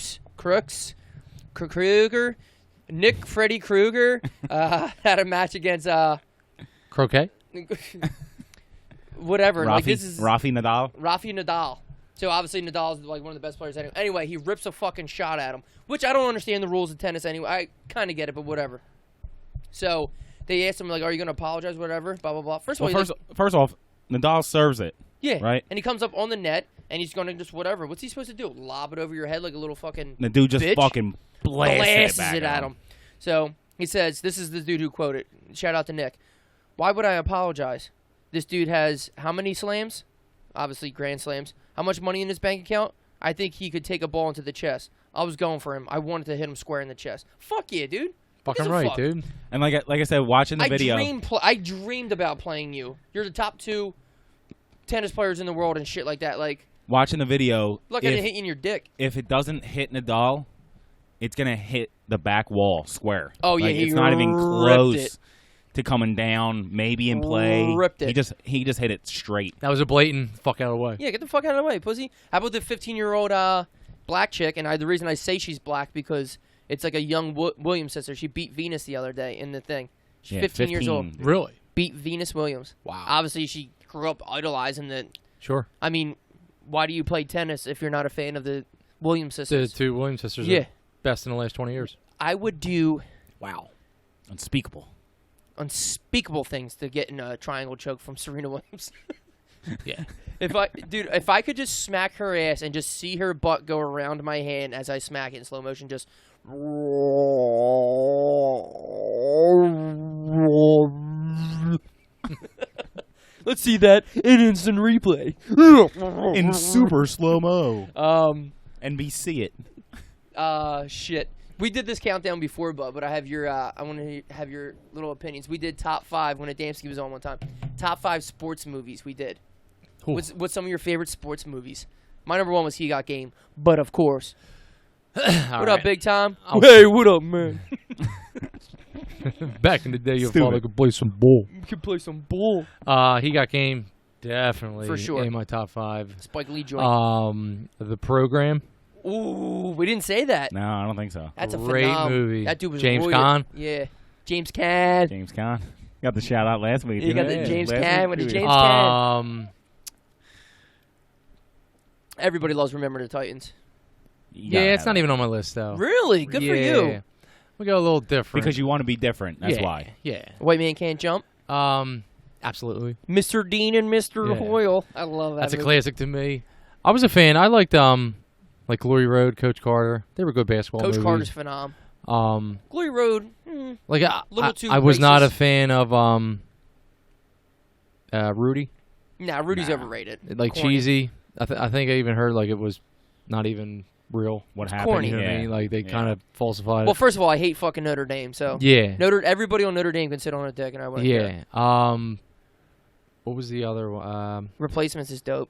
Nick Freddy Kruger, had a match against Croquet? whatever. Like this is Rafi Nadal. Rafi Nadal. So obviously Nadal's like one of the best players anyway. Anyway, he rips a fucking shot at him, which I don't understand the rules of tennis anyway. I kind of get it, but whatever. So they asked him like, "Are you going to apologize? Whatever." Blah blah blah. First of all, First off, Nadal serves it. yeah, right. And he comes up on the net and he's going to just whatever. What's he supposed to do? Lob it over your head like a little fucking. The dude just bitch? fucking blasts Blasts it at him. So he says, "This is the dude who quoted. Shout out to Nick. Why would I apologize? This dude has how many slams? Obviously grand slams. How much money in his bank account? I think he could take a ball into the chest. I was going for him. I wanted to hit him square in the chest. Fuck yeah, dude. Fucking right, dude. And like I said, watching the video. I dreamed about playing you. You're the top 2 tennis players in the world and shit like that. Like, Watching the video. look, I didn't hit you in your dick. If it doesn't hit Nadal, it's gonna hit the back wall square. Oh yeah, like, he it's not even ripped close it. to coming down. Maybe in play. Ripped it. He just hit it straight. That was a blatant fuck out of the way. Yeah, get the fuck out of the way, pussy. How about the 15-year-old black chick? And the reason I say she's black because it's like a young Williams sister. She beat Venus the other day in the thing. She's Yeah, 15 years old. dude. Really? Beat Venus Williams. Wow. Obviously, she grew up idolizing the. Sure. I mean, why do you play tennis if you're not a fan of the Williams The sisters? 2 Williams sisters Yeah. are best in the last 20 years. I would do Wow. Unspeakable. unspeakable things to get in a triangle choke from Serena Williams. Yeah. If I could just smack her ass and just see her butt go around my hand as I smack it in slow motion, just. Let's see that in instant replay. In super slow mo. NBC it. Shit. We did this countdown before, Bud, but I have your. I want to have your little opinions. We did top 5 when Adamski was on one time. Top 5 sports movies we did. Ooh. What's some of your favorite sports movies? My number 1 was He Got Game, but of course. What up, Big Tom? Hey, what up, man? Back in the day, your Stupid. father could play some ball. We could play some bull. He Got Game, definitely For sure. in my top 5. Spike Lee joint. The Program. Ooh, we didn't say that. No, I don't think so. That's a Great phenom. movie. That dude was James royal. Caan? Yeah, James Caan. James Caan. Got the shout out last week. You got didn't the you? James Last Caan week, with the too. James Caan. Everybody loves Remember the Titans. You gotta Yeah, it's have not it. even on my list, though. Really? Good for you. We go a little different. Because you want to be different. That's yeah, why. Yeah. White Man Can't Jump. Absolutely. Mr. Dean and Mr. Yeah. Hoyle. I love that That's a movie. classic to me. I was a fan. I liked Like Glory Road, Coach Carter. They were good basketball Coach movies. Carter's phenomenal. Glory Road, Like little too I was not a racist. fan of Rudy. Nah, Rudy's overrated. Like Corny. cheesy. I think I even heard like it was not even real. What It's happened? corny. You know what I mean? Like they kind of falsified Well, it. first of all, I hate fucking Notre Dame, so Yeah. everybody on Notre Dame can sit on a dick, and I wouldn't care. Yeah. What was the other one? Replacements is dope.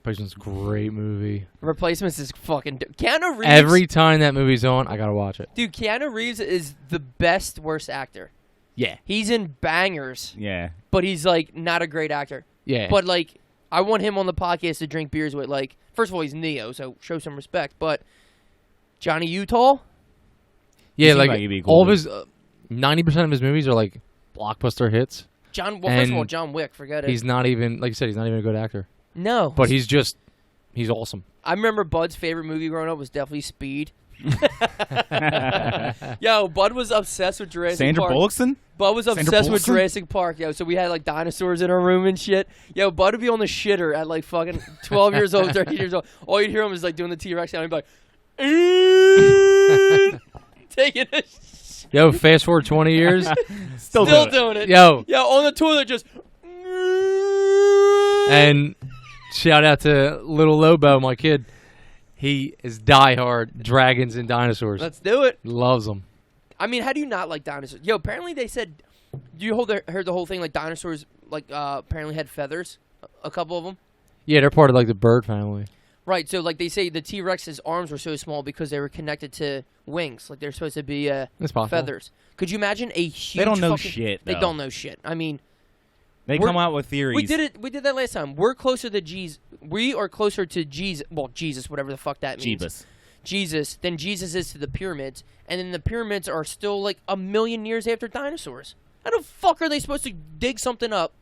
Replacements, great movie. Replacements is fucking dope. Keanu Reeves. Every time that movie's on, I gotta watch it. Dude, Keanu Reeves is the best worst actor. Yeah. He's in bangers, Yeah. but he's like not a great actor. Yeah. But like, I want him on the podcast to drink beers with. Like, first of all, he's Neo, so show some respect. But Johnny Utah, yeah, seemed like like he'd be cool, all of dude. his 90% of his movies are like blockbuster hits. Well, first of all, And John Wick, forget it. He's not even, like you said, he's not even a good actor. No, But he's awesome. I remember Bud's favorite movie growing up was definitely Speed. Yo, Bud was obsessed with Jurassic Sandra Park. Bullockson? Bud was Sandra obsessed with Bullockson? Jurassic Park, yo. So we had like dinosaurs in our room and shit. Yo, Bud would be on the shitter at like fucking 12 years old, 13 years old. All you'd hear him is like doing the T-Rex sound. He'd be like, taking a shit. Yo, fast forward 20 years. Still doing it. Yo. Yo, on the toilet just. And shout out to little Lobo, my kid. He is diehard dragons and dinosaurs. Let's do it. Loves them. I mean, how do you not like dinosaurs? Yo, apparently they said, you heard the whole thing, like dinosaurs, like apparently had feathers, a couple of them. Yeah, they're part of like the bird family. Right, so like they say the T-Rex's arms were so small because they were connected to wings, like they're supposed to be That's possible. feathers. Could you imagine a huge? They don't know fucking, shit, They though. don't know shit. I mean, They We're- come out with theories. we did it. We did that last time. We're closer to Jesus. We are closer to Jesus. Well, Jesus, whatever the fuck that means. Jeebus. Jesus than Jesus is to the pyramids, and then the pyramids are still like 1,000,000 years after dinosaurs. How the fuck are they supposed to dig something up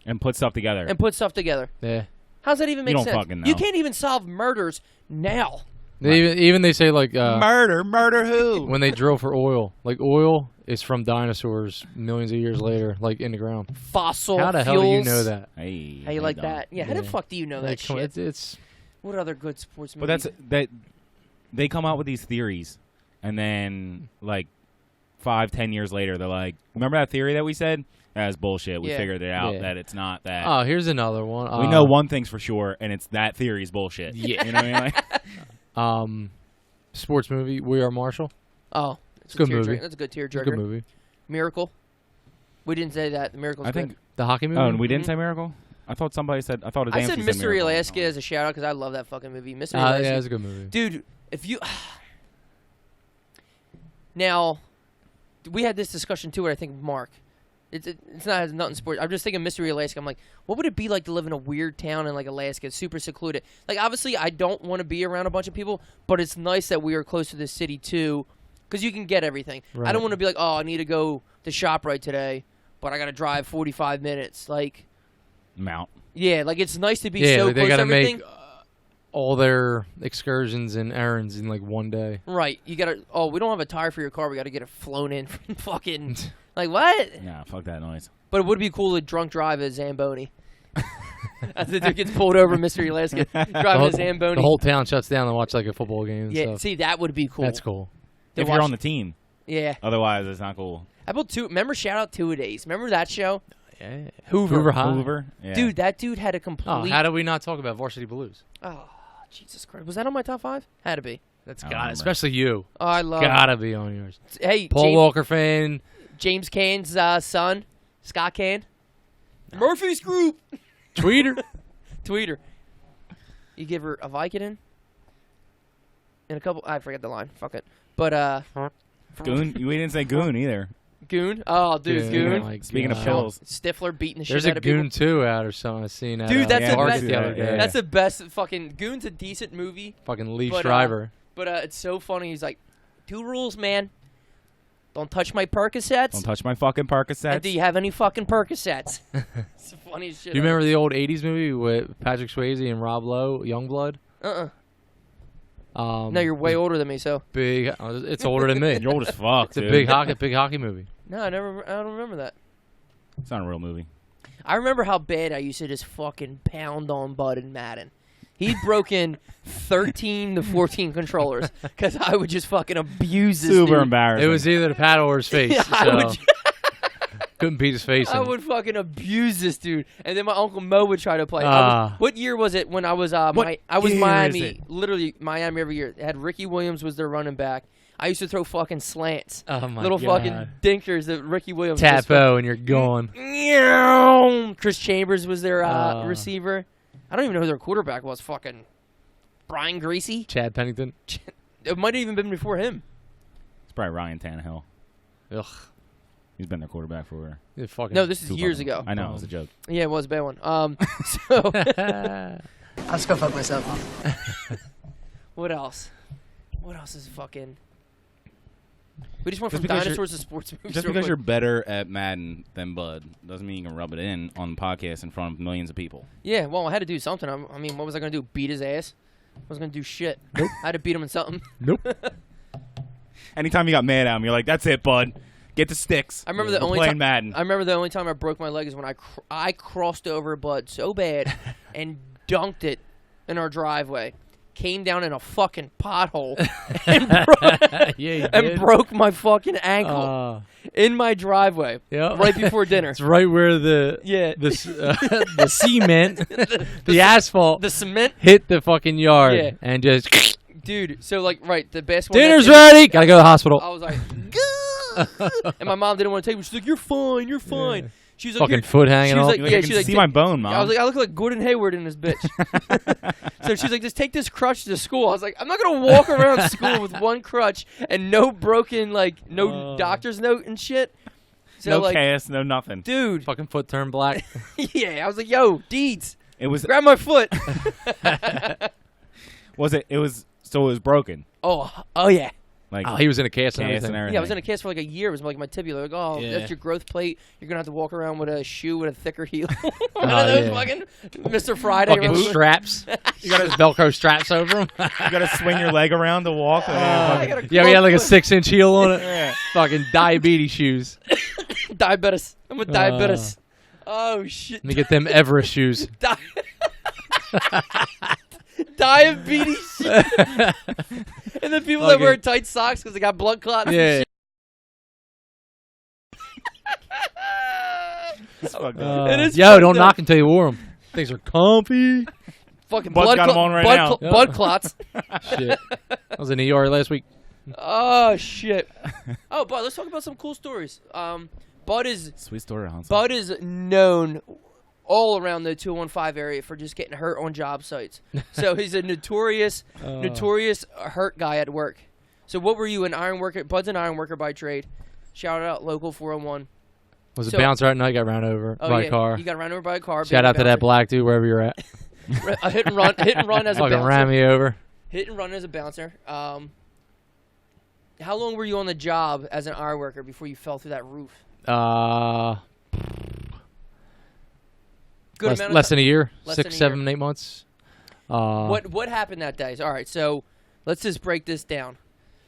And put stuff together. and put stuff together? Yeah. How's that even make don't sense? fucking know. You can't even solve murders now. Even they say like Murder who? when they drill for oil, like oil is from dinosaurs millions of years later, like in the ground. Fossil How the fuels. hell do you know that? Hey, How you like dog. that? Yeah, how the Yeah. fuck do you know that Like, come on, shit? it's What other good sports But movies? that they come out with these theories, and then like 5-10 years later, they're like, "Remember that theory that we said? That's bullshit. We Yeah. figured it out Yeah. that it's not that. Oh, here's another one. we know one thing's for sure, and it's that theory's bullshit. Yeah. You know what I mean? Like, Sports movie. We Are Marshall. Oh, it's a good movie. That's a good It's a tearjerker. good movie. Miracle. We didn't say that. The Miracle's I good. think. The hockey movie. Oh, and we didn't Mhm. say Miracle. I thought somebody said. I thought. I said Adamski Mystery Miracle. Alaska as a shout out because I love that fucking movie. Mystery Yeah, Alaska. it's a good movie. Dude, if you now, we had this discussion too. With I think Mark. It's not has nothing sports. I'm just thinking Mystery Alaska. I'm like, what would it be like to live in a weird town in like Alaska, super secluded? Like, obviously, I don't want to be around a bunch of people, but it's nice that we are close to the city too, because you can get everything. I Right. don't want to be like, oh, I need to go to ShopRite today, but I got to drive 45 minutes. Like, Mount. yeah, like it's nice to be Yeah, so like, they close to gotta everything. make all their excursions and errands in like one day. Right, you gotta. Oh, we don't have a tire for your car. We gotta get it flown in from fucking. Like what? Yeah, fuck that noise. But it would be cool to drunk drive a Zamboni. As the dude gets pulled over in Mystery Alaska, driving a Zamboni. The whole town shuts down and watch like a football game. And yeah, stuff. see, that would be cool. That's cool. To If you're watch- on the team, Yeah. otherwise it's not cool. How about remember Shout Out 2-A-Days? Remember that show? Yeah. Hoover. High. Hoover. Yeah. Dude, that dude had a complete. Oh, how do we not talk about Varsity Blues? Oh, Jesus Christ. Was that on my top 5? Had to be. That's I got remember. especially you. Oh, I love Gotta be on yours. Hey, Paul Walker fan. James Cain's son, Scott Cain. Murphy's Group. Tweeter. Tweeter. You give her a Vicodin and a couple. I forget the line. Fuck it. But Goon. We didn't say Goon either. Goon. Oh, dude, Goon. my Speaking of God. pills, Stifler beating the There's shit a out of people. Goon 2 out or something I seen at Dude, that's the Target best- the other day. Yeah. That's the best fucking. Goon's a decent movie, Fucking Lee But, Shriver. but it's so funny. He's like, 2 rules, man. Don't touch my Percocets. don't touch my fucking And Percocets. do you have any fucking Percocets? It's the funniest shit. Do you remember the old 80s movie with Patrick Swayze and Rob Lowe, Youngblood? No, you're way older than me, so. Big. It's older than me. You're old as fuck, It's a dude. big hockey movie. No, I don't remember that. It's not a real movie. I remember how bad I used to just fucking pound on Bud and Madden. He'd broken 13 to 14 controllers because I would just fucking abuse this Super dude. embarrassing. It was either the paddle or his face. Yeah, so. Couldn't beat his face I in. would fucking abuse this dude, and then my uncle Mo would try to play. What year was it when I was I was year Miami, is it? literally Miami every year. It had Ricky Williams was their running back. I used to throw fucking slants, Oh my little God. fucking dinkers that Ricky Williams. just Tapo and you're gone. Chris Chambers was their receiver. I don't even know who their quarterback was. Fucking Brian Greasy. Chad Pennington. It might have even been before him. It's probably Ryan Tannehill. Ugh. He's been their quarterback for. No, this is two years fucking- ago. I know, it was a joke. Yeah, it was a bad one. So I'll just go fuck myself. what else? What else is fucking? We just went Just from because dinosaurs to sports movies. Just real because quick. you're better at Madden than Bud doesn't mean you can rub it in on the podcast in front of millions of people. Yeah, well, I had to do something. I mean, what was I going to do? Beat his ass? I was going to do shit. Nope. I had to beat him in something. Nope. Anytime you got mad at him, you're like, "That's it, Bud. Get the sticks." I remember We're the only playing time. Madden. I remember the only time I broke my leg is when I crossed over Bud so bad and dunked it in our driveway. Came down in a fucking pothole and broke my fucking ankle in my driveway right before dinner. It's right where the cement, the asphalt, the cement hit the fucking yard and just. Dude, so like the best one. Dinner's ready. Gotta go to the hospital. I was like, and my mom didn't want to take me. She's like, "You're fine, you're fine." Yeah. She was like, Fucking foot hanging she was off. like, You're like, yeah, I she's can like, see my bone, Mom. I was like, I look like Gordon Hayward in this bitch. So she's like, just take this crutch to school. I was like, I'm not gonna walk around school with one crutch and no broken, like, no doctor's note and shit. So no like, cast, no nothing. dude. Fucking foot turned black. Yeah, I was like, yo, Deeds, It was. grab my foot. Was it? It was. So it was broken. oh yeah. Like Oh, he was in a cast and cast everything. and everything. Yeah, I was in a cast for like a year. It was like my tibia. Like, oh, Yeah. that's your growth plate. You're gonna have to walk around with a shoe with a thicker heel. One of those yeah. fucking Mr. Friday. Fucking remember? straps. You got his Velcro straps over him. You gotta swing your leg around to walk. I got a Yeah, we had like a club 6-inch heel on it. Yeah. Fucking diabetes shoes. foot. Diabetes. I'm with diabetes. Oh shit. Let me get them Everest shoes. Diabetes. And the people that wear tight socks because they got blood clots. Yeah. It's fucked up. It is Yo, fucked don't up. knock until you wore them. Things are comfy. Fucking Bud's blood, got 'em on right now. blood clots. Shit. I was in ER last week. Oh shit. Oh, Bud, let's talk about some cool stories. Bud is Sweet story, Hans. Bud is known all around the 215 area for just getting hurt on job sites. So he's a notorious hurt guy at work. So what were you, an iron worker? Bud's an iron worker by trade. Shout out local 401. Was So- a bouncer at night, got ran over by a car. You got run over by a car. Shout out to that black dude wherever you're at. A hit and run as a Fucking bouncer. ran me over. Hit and run as a bouncer. How long were you on the job as an iron worker before you fell through that roof? Good amount of Less time. than a year. Less than 6, a 7, 8 months. What happened that day? All right, so let's just break this down.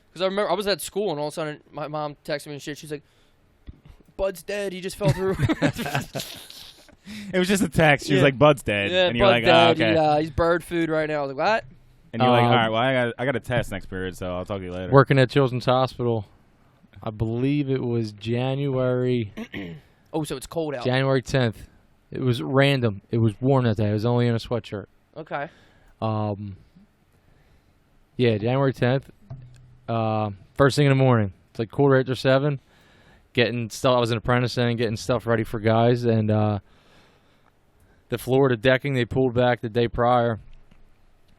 Because I remember I was at school and all of a sudden my mom texted me and shit. She's like, "Bud's dead. He just fell through." It was just a text. She was Yeah. like, "Bud's dead," Yeah, and you're Bud's like, "Oh, dead. okay." He's bird food right now. I was like, "What?" And you're like, "All right, well, I got a test next period, so I'll talk to you later." Working at Children's Hospital. I believe it was January Oh, so it's cold out. January 10th. It was random. It was warm that day. I was only in a sweatshirt. Okay. Yeah, January 10th. First thing in the morning. It's like 7:15. Getting stuff. I was an apprentice then, getting stuff ready for guys, and the floor, the decking, they pulled back the day prior.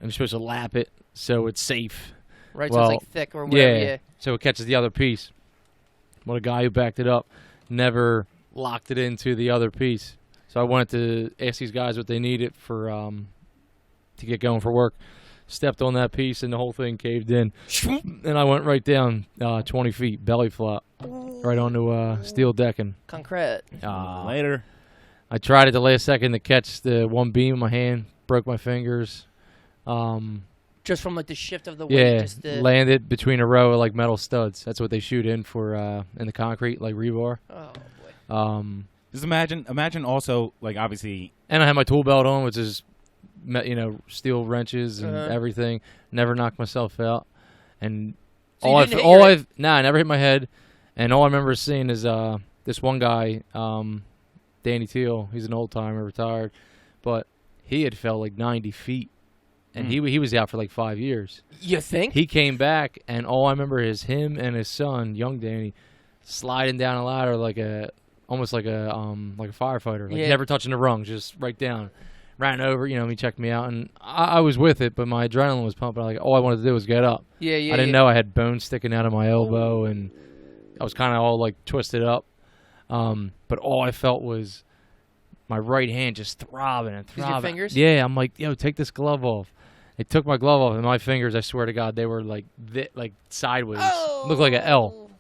I'm supposed to lap it so it's safe. Right, Well, so it's like thick or whatever. Yeah. So it catches the other piece. Well, the guy who backed it up never locked it into the other piece. So I wanted to ask these guys what they needed for to get going for work. Stepped on that piece and the whole thing caved in. And I went right down 20 feet, belly flop, right onto steel decking. Concrete. Later. I tried at the last second to catch the one beam in my hand, broke my fingers. Just from like the shift of the weight. Yeah, Just the, landed between a row of like metal studs. That's what they shoot in for in the concrete, like rebar. oh boy. Just imagine also, like, obviously, And I had my tool belt on, which is steel wrenches and everything. Never knocked myself out. And So I never hit my head. And all I remember seeing is this one guy, Danny Teal. He's an old timer, retired, but he had fell like 90 feet, and he was out for like 5 years. You think? He came back, and all I remember is him and his son, young Danny, sliding down a ladder almost like a firefighter, like never touching the rungs, just right down. Ran over, he checked me out, and I was with it, but my adrenaline was pumping. Like all I wanted to do was get up. I didn't know I had bones sticking out of my elbow, and I was kind of all like twisted up. But all I felt was my right hand just throbbing and throbbing. Your fingers? Yeah, I'm like, yo, take this glove off. They took my glove off, and my fingers, I swear to God, they were like sideways. Looked like an L.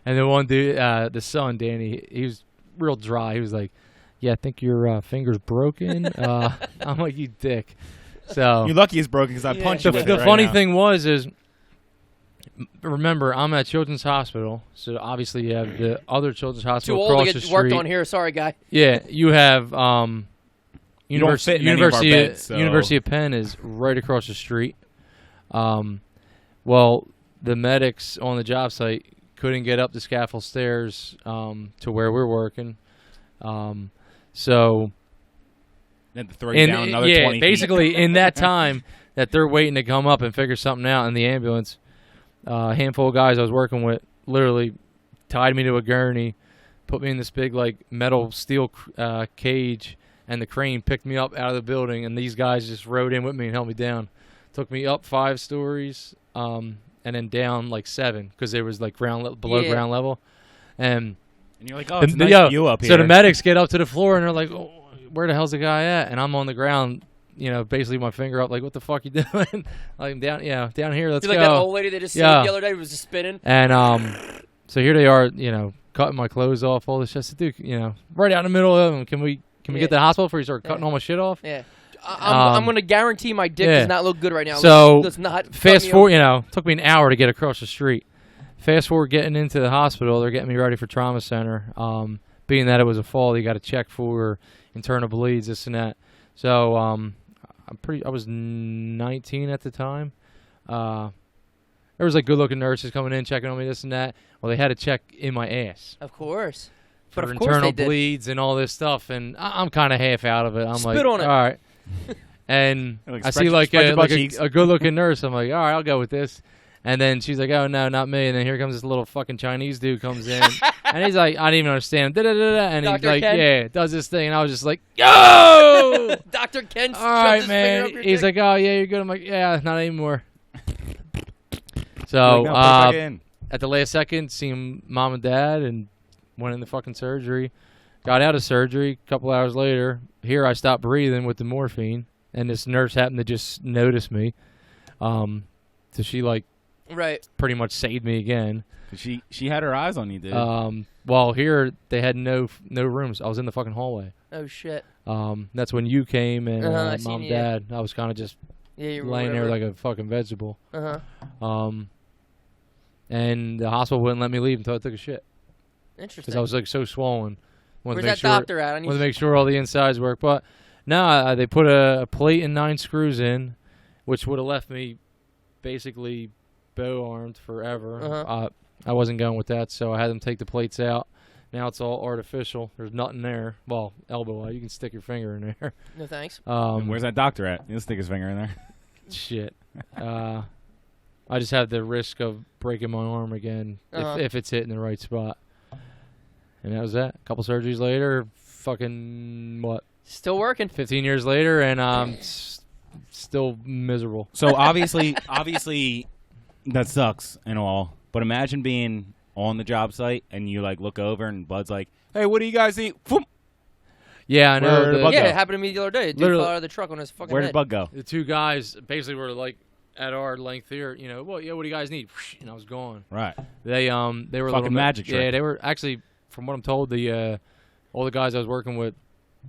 And the one dude, the son, Danny, he was real dry. He was like, yeah, I think your finger's broken. I'm like, you dick. So you're lucky it's broken because I punched you with it The right funny now. thing is remember, I'm at Children's Hospital, so obviously you have the other Children's Hospital Too old across to the get worked street. on here. Sorry, guy. Yeah, you have You don't fit in any of our beds, so. University of Penn is right across the street. Well, the medics on the job site couldn't get up the scaffold stairs to where we're working. So They had to throw you down another 20 feet. basically in that time that they're waiting to come up and figure something out in the ambulance, a handful of guys I was working with literally tied me to a gurney, put me in this big like metal steel cage, and the crane picked me up out of the building, and these guys just rode in with me and held me down. Took me up 5 stories and then down like 7 because there was like below ground level. And you're like, oh, it's a nice view up here. So the medics get up to the floor, and they're like, oh, where the hell's the guy at? And I'm on the ground, basically my finger up, like, what the fuck you doing? Like, down here, let's You're go. like that old lady that just said the other day was just spinning. And so here they are, cutting my clothes off, all this shit. I said, dude, right out in the middle of them, can we get to the hospital before you start cutting all my shit off? Yeah. I'm going to guarantee my dick does not look good right now. So does not fast forward, took me an hour to get across the street. Fast forward getting into the hospital, they're getting me ready for trauma center. Being that it was a fall, they got to check for internal bleeds, this and that. So I was 19 at the time. There was like good-looking nurses coming in, checking on me, this and that. Well, they had to check in my ass. Of course. For But of course internal they did. bleeds and all this stuff, and I'm kind of half out of it. I'm Spit like, on it. all right. And Like, I spread see your- like spread your butt a cheeks. good-looking nurse. I'm like, all right, I'll go with this. And then she's like, oh, no, not me. And then here comes this little fucking Chinese dude comes in. And he's like, I didn't even understand. Da-da-da-da. And he's Dr. like, Ken? yeah, does this thing. And I was just like, yo! Dr. Ken All right, his finger up man. your He's dick. like, oh, yeah, you're good. I'm like, yeah, not anymore. So Like, no, put it back in. at the last second, seen mom and dad and went into fucking surgery. Got out of surgery a couple hours later. Here I stopped breathing with the morphine, and this nurse happened to just notice me. So she like Right. pretty much saved me again. She had her eyes on you, dude. Well, here they had no rooms. I was in the fucking hallway. Oh, shit. That's when you came and I seen mom, you. dad. I was kind of just Yeah, you were laying there whatever. like a fucking vegetable. Uh-huh. And the hospital wouldn't let me leave until I took a shit Interesting. because I was like so swollen. Where's that doctor at? I need Wanted to make sure all the insides work. But no, they put a plate and 9 screws in, which would have left me basically bow-armed forever. Uh-huh. I wasn't going with that, so I had them take the plates out. Now it's all artificial. There's nothing there. Well, elbow. You can stick your finger in there. No thanks. And where's that doctor at? He'll stick his finger in there. Shit. I just have the risk of breaking my arm again if it's hitting the right spot. And that was that. A couple surgeries later, fucking, what, Still working. 15 years later, and I'm still miserable. So obviously that sucks and all. But imagine being on the job site and you like look over and Bud's like, "Hey, what do you guys eat?" Boom. Yeah, I know. Where the bug Yeah, go? it happened to me the other day. A dude Literally. fell out of the truck on his fucking Where head. did Bud go? The 2 guys basically were like at our length here, well, yeah, what do you guys need? And I was gone. Right. They were Fucking a little bit- magic trick. Yeah, they were actually, from what I'm told, all the guys I was working with,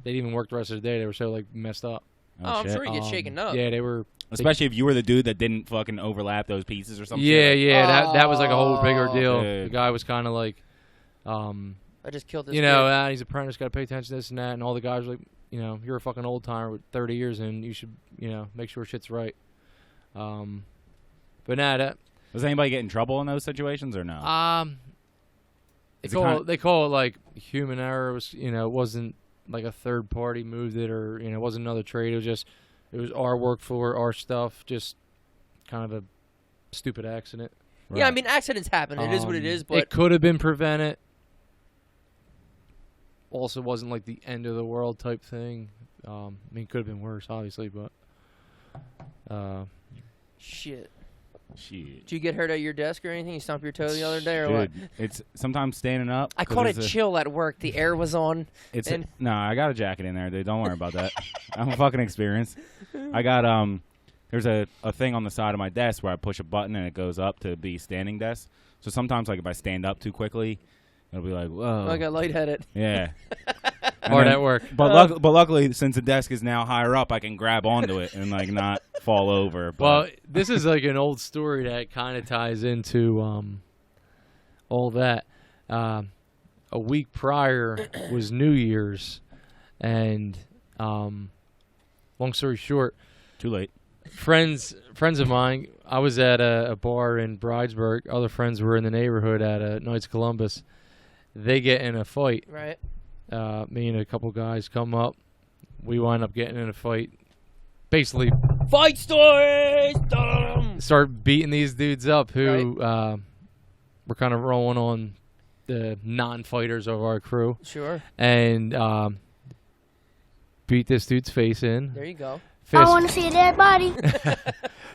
they didn't even work the rest of the day. They were so like messed up. Oh, I'm shit. sure he gets shaken up. Yeah, they were. Especially if you were the dude that didn't fucking overlap those pieces or something. Yeah. That was like a whole bigger deal. Dude. The guy was kind of like, I just killed this he's apprentice, got to pay attention to this and that, and all the guys were like, you're a fucking old timer with 30 years and you should, make sure shit's right. But nah, does anybody get in trouble in those situations or no? They call it like human error. It wasn't like a third party moved it, or it wasn't another trade. It was our work floor, our stuff, just kind of a stupid accident. Right. Yeah, I mean, accidents happen. It is what it is, but it could have been prevented. Also, wasn't like the end of the world type thing. I mean, it could have been worse, obviously, but shit. Shit. Did you get hurt at your desk or anything? You stump your toe the other day or what? It's sometimes standing up. I caught it chill at work. The air was on. No, I got a jacket in there, dude. Don't worry about that. I'm fucking experienced. I got there's a thing on the side of my desk where I push a button and it goes up to be standing desk. So sometimes, like, if I stand up too quickly, it'll be like, whoa. I got lightheaded. Yeah. Hard at work. But luckily, since the desk is now higher up, I can grab onto it and like not fall over. But. Well, this is like an old story that kind of ties into all that. A week prior was New Year's, and long story short, too late. Friends of mine. I was at a bar in Bridesburg. Other friends were in the neighborhood at Knights Columbus. They get in a fight. Right. Me and a couple guys come up. We wind up getting in a fight. Basically, fight stories. Start beating these dudes up who were kind of rolling on the non-fighters of our crew. Sure. And beat this dude's face in. There you go. I want to see a dead body.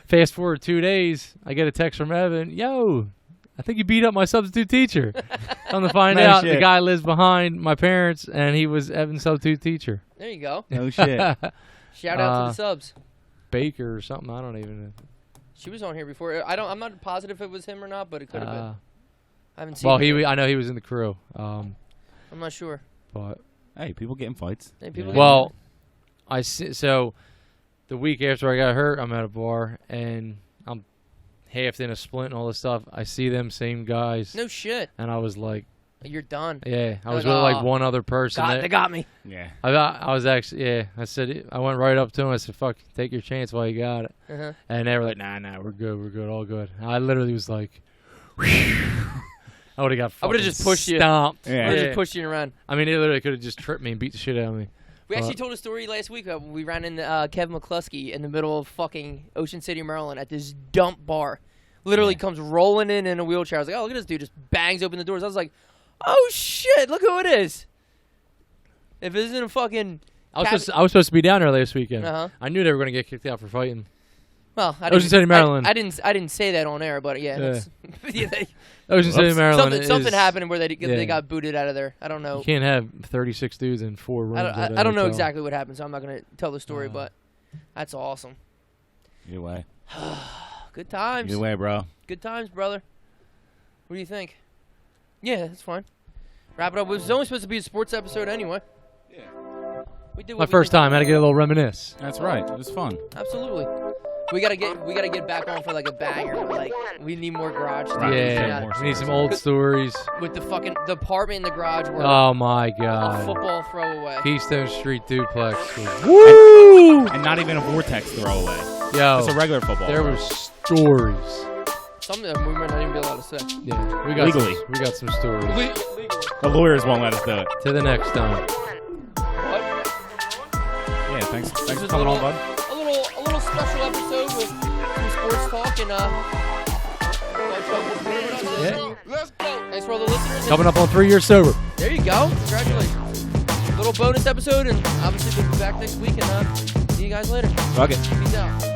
Fast forward 2 days, I get a text from Evan. Yo, I think you beat up my substitute teacher. Come to find out, the guy lives behind my parents, and he was Evan's substitute teacher. There you go. No shit. Shout out to the subs. Baker or something. I don't even know. She was on here before. I'm not positive if it was him or not, but it could have been. I haven't seen. Well, I know he was in the crew. I'm not sure. But hey, people get in fights. Hey, people so the week after I got hurt, I'm at a bar and I'm half in a splint and all this stuff. I see them same guys. No shit. And I was like, you're done. Yeah, I was with like one other person. They got me. Yeah. I was actually, I said, I went right up to him. I said, fuck, take your chance while you got it. Uh-huh. And they were like, nah, we're good, all good. I literally was like, I would have got fucking just pushed you. Stomped. Yeah. I would have just pushed you around. I mean, they literally could have just tripped me and beat the shit out of me. We actually told a story last week. We ran into Kevin McCluskey in the middle of fucking Ocean City, Maryland at this dump bar. Literally comes rolling in a wheelchair. I was like, oh, look at this dude. Just bangs open the doors. I was like, oh, shit. Look who it is. If it isn't a fucking... I was supposed to be down there last weekend. Uh-huh. I knew they were going to get kicked out for fighting. Well, Ocean City, Maryland. I didn't say that on air, but yeah. Ocean City, Maryland. Something happened where they got booted out of there. I don't know. You can't have 36 dudes in 4 rooms. I don't know exactly what happened, so I'm not going to tell the story, but that's awesome. Either way. Good times. Either way, bro. Good times, brother. What do you think? Yeah, that's fine. Wrap it up. It was only supposed to be a sports episode anyway. Yeah. We did my first time. I had to get a little reminisce. That's right. It was fun. Absolutely. We gotta get back on for like a banger. Like we need more garage stuff. Yeah, we need some old stories. With the fucking apartment in the garage. Oh my god. A football throwaway. Keystone Street duplex. Woo! And not even a vortex throwaway. Yo, it's a regular football. There were stories. Some of them we might not even be allowed to say. Yeah, we got some stories. Legally. The lawyers won't let us do it. To the next time. What? Yeah, thanks for coming on, bud. A little special episode with some sports talk and Let's go. Thanks for all the listeners. Coming up on 3 years sober. There you go. Congratulations. Little bonus episode, and obviously we'll be back next week and see you guys later. Fuck it. Peace out.